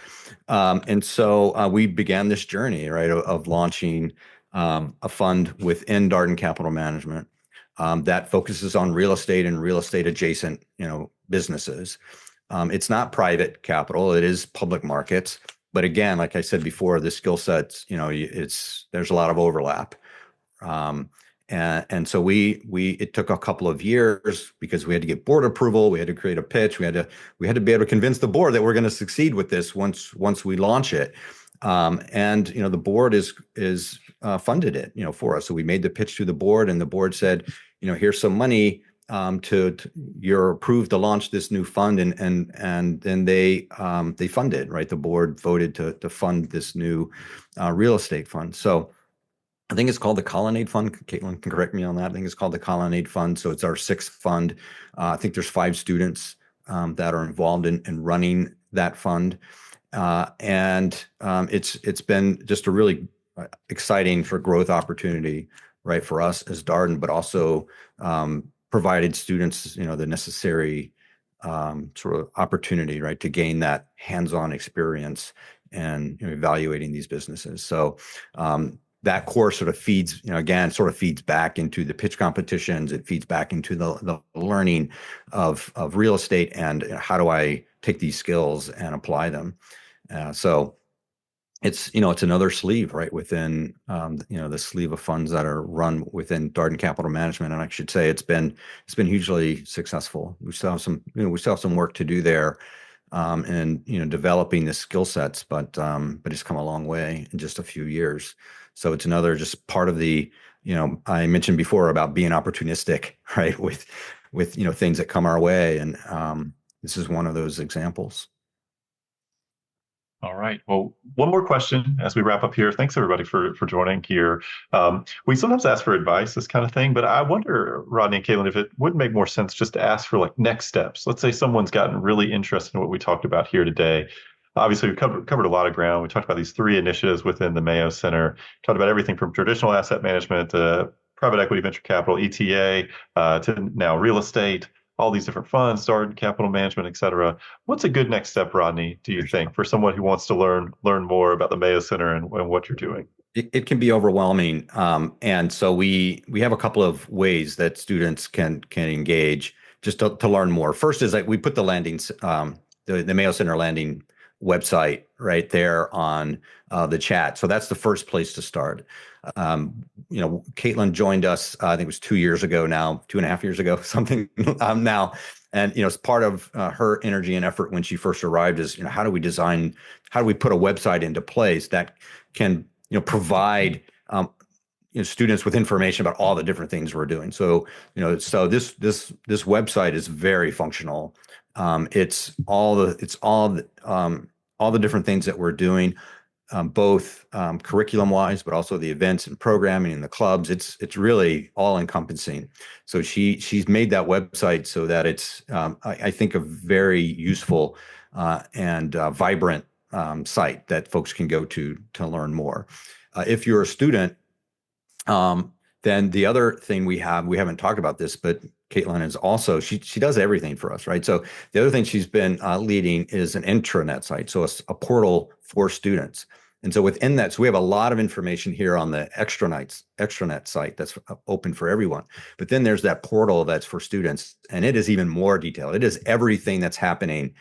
And so we began this journey, right, of launching a fund within Darden Capital Management that focuses on real estate and real estate adjacent, businesses. It's not private capital; it is public markets. But again, like I said before, the skill sets, there's a lot of overlap. And so it took a couple of years because we had to get board approval. We had to create a pitch. We had to be able to convince the board that we're going to succeed with this once we launch it. And the board is funded it, for us. So we made the pitch to the board, and the board said, here's some money. You're approved to launch this new fund, and then they funded, right? The board voted to fund this new real estate fund. So I think it's called the Colonnade Fund. Caitlin can correct me on that. I think it's called the Colonnade Fund. So it's our sixth fund. I think there's 5 students that are involved in running that fund, and it's been just a really exciting for growth opportunity, right, for us as Darden, but also provided students, the necessary sort of opportunity, right, to gain that hands-on experience and evaluating these businesses. So that course sort of feeds, feeds back into the pitch competitions. It feeds back into the learning of real estate and how do I take these skills and apply them. So it's another sleeve, right, within the sleeve of funds that are run within Darden Capital Management, and I should say it's been hugely successful. We still have some work to do there, and developing the skill sets, but it's come a long way in just a few years. So it's another just part of the I mentioned before about being opportunistic, right, with things that come our way, and this is one of those examples. All right. Well, one more question as we wrap up here. Thanks everybody for joining here. We sometimes ask for advice, this kind of thing, but I wonder, Rodney and Caitlin, if it would make more sense just to ask for like next steps. Let's say someone's gotten really interested in what we talked about here today. Obviously, we've covered a lot of ground. We talked about these 3 initiatives within the Mayo Center. Talked about everything from traditional asset management to private equity, venture capital, ETA, to now real estate. All these different funds, Darden Capital Management, et cetera. What's a good next step, Rodney, do you think, for someone who wants to learn more about the Mayo Center and what you're doing? It can be overwhelming, and so we have a couple of ways that students can engage just to learn more. First is like we put the landing, the Mayo Center landing website right there on the chat. So that's the first place to start. Caitlin joined us, I think it was 2 years ago now, 2.5 years ago, something now. And, as part of her energy and effort when she first arrived is, how do we put a website into place that can, provide students with information about all the different things we're doing. So, this website is very functional. It's all the different things that we're doing, both curriculum wise, but also the events and programming and the clubs. It's really all encompassing. So she's made that website so that it's I think a very useful and vibrant site that folks can go to learn more. If you're a student, then the other thing we haven't talked about this, but Caitlin is also, she does everything for us, right? So the other thing she's been leading is an intranet site, so a portal for students. And so within that, so we have a lot of information here on the extranet site that's open for everyone. But then there's that portal that's for students, and it is even more detailed. It is everything that's happening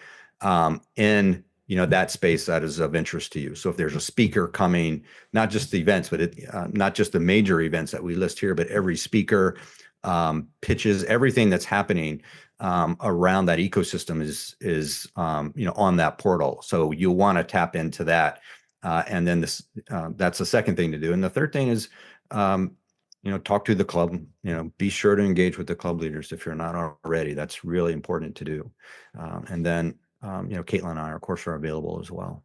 in that space that is of interest to you. So if there's a speaker coming, not just the events, but not just the major events that we list here, but every speaker, pitches, everything that's happening around that ecosystem is on that portal. So you'll want to tap into that, and then that's the second thing to do. And the third thing is talk to the club. Be sure to engage with the club leaders if you're not already. That's really important to do. And then Caitlin and I, of course, are available as well.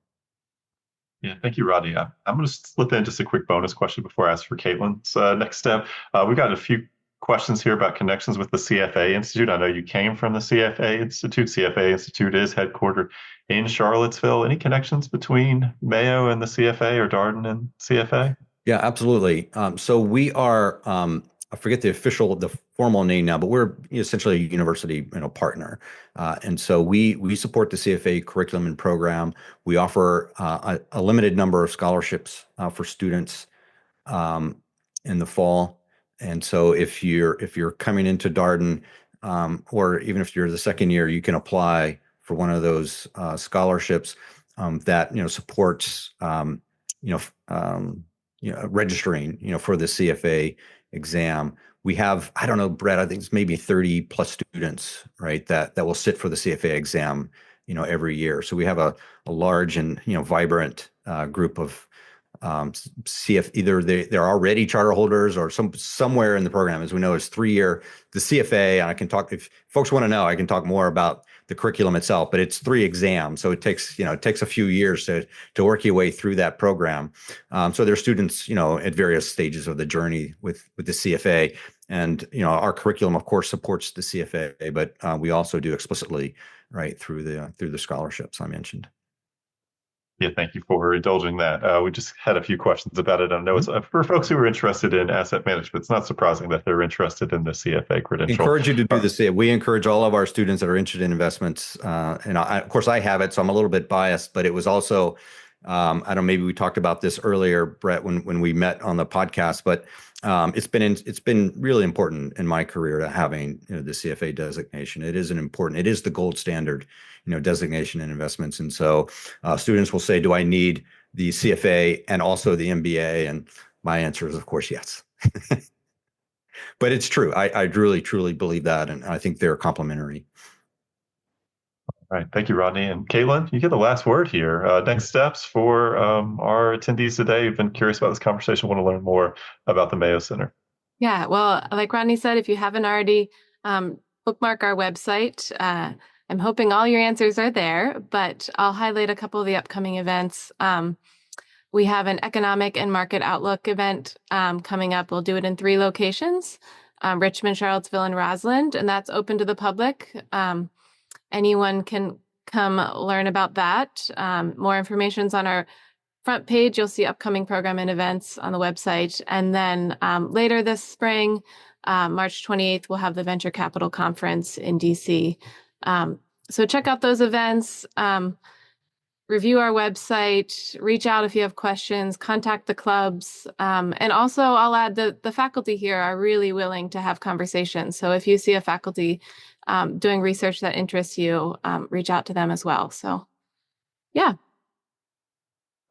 Yeah, thank you, Rodney. I'm going to slip in just a quick bonus question before I ask for Caitlin's next step. We've got a few questions here about connections with the CFA Institute. I know you came from the CFA Institute. CFA Institute is headquartered in Charlottesville. Any connections between Mayo and the CFA, or Darden and CFA? Yeah, absolutely. So we are, I forget the formal name now, but we're essentially a university partner. And so we support the CFA curriculum and program. We offer a limited number of scholarships for students in the fall. And so if you're coming into Darden, or even if you're the second year, you can apply for one of those scholarships that supports registering for the CFA exam. We have, I don't know, Brett, I think it's maybe 30 plus students, right, that will sit for the CFA exam every year. So we have a large and vibrant group of either they're already charter holders or somewhere in the program. As we know, it's 3-year. The CFA, and I can talk, if folks want to know, I can talk more about the curriculum itself, but it's 3 exams. So it takes a few years to work your way through that program. So there's students, at various stages of the journey with the CFA. And, our curriculum, of course, supports the CFA, but we also do explicitly, right, through the scholarships I mentioned. Yeah, thank you for indulging that. We just had a few questions about it. I know it's for folks who are interested in asset management. It's not surprising that they're interested in the CFA credential. Encourage you to do this. We encourage all of our students that are interested in investments. And of course, I have it, so I'm a little bit biased. But it was also, I don't know, maybe we talked about this earlier, Brett, when we met on the podcast. But it's been really important in my career to having the CFA designation. It is the gold standard, designation in investments. And so students will say, do I need the CFA and also the MBA? And my answer is, of course, yes. But it's true. I really, truly believe that. And I think they're complementary. All right. Thank you, Rodney. And Caitlin, you get the last word here. Next steps for our attendees today who've been curious about this conversation, want to learn more about the Mayo Center. Yeah, well, like Rodney said, if you haven't already, bookmark our website. I'm hoping all your answers are there, but I'll highlight a couple of the upcoming events. We have an economic and market outlook event coming up. We'll do it in 3 locations, Richmond, Charlottesville, and Roslyn, and that's open to the public. Anyone can come learn about that. More information's on our front page. You'll see upcoming program and events on the website. And then later this spring, March 28th, we'll have the Venture Capital Conference in DC. So check out those events, review our website, reach out if you have questions, contact the clubs. And also I'll add the faculty here are really willing to have conversations. So if you see a faculty doing research that interests you, reach out to them as well. So Yeah.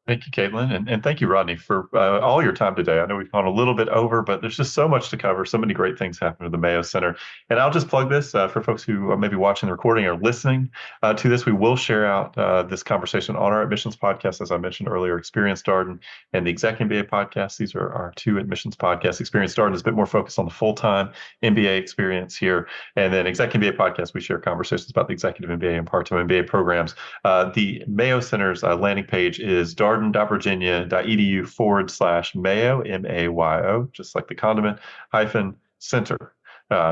Thank you, Caitlin. And thank you, Rodney, for all your time today. I know we've gone a little bit over, but there's just so much to cover. So many great things happening at the Mayo Center. And I'll just plug this for folks who may be watching the recording or listening to this. We will share out this conversation on our admissions podcast, as I mentioned earlier, Experience Darden and the ExecMBA podcast. These are our two admissions podcasts. Experience Darden is a bit more focused on the full-time MBA experience here. And then ExecMBA podcast, we share conversations about the executive MBA and part-time MBA programs. The Mayo Center's landing page is darden.virginia.edu/Mayo, Mayo, just like the condiment, -center.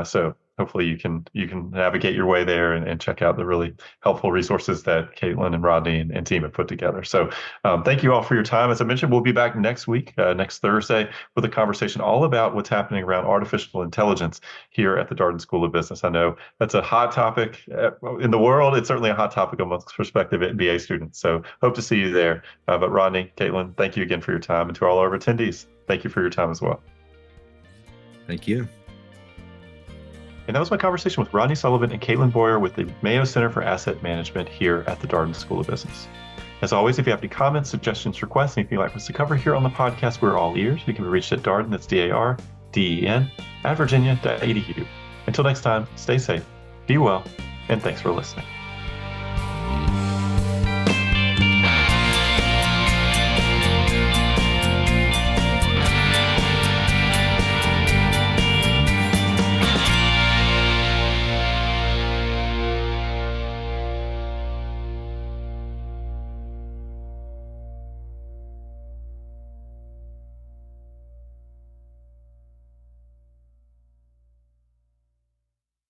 So hopefully you can navigate your way there and check out the really helpful resources that Caitlin and Rodney and team have put together. So thank you all for your time. As I mentioned, we'll be back next week, next Thursday, with a conversation all about what's happening around artificial intelligence here at the Darden School of Business. I know that's a hot topic in the world. It's certainly a hot topic amongst prospective MBA students. So hope to see you there. But Rodney, Caitlin, thank you again for your time. And to all our attendees, thank you for your time as well. Thank you. And that was my conversation with Rodney Sullivan and Caitlin Boyer with the Mayo Center for Asset Management here at the Darden School of Business. As always, if you have any comments, suggestions, requests, anything you'd like us to cover here on the podcast, we're all ears. We can be reached at Darden, that's DARDEN, @virginia.edu. Until next time, stay safe, be well, and thanks for listening.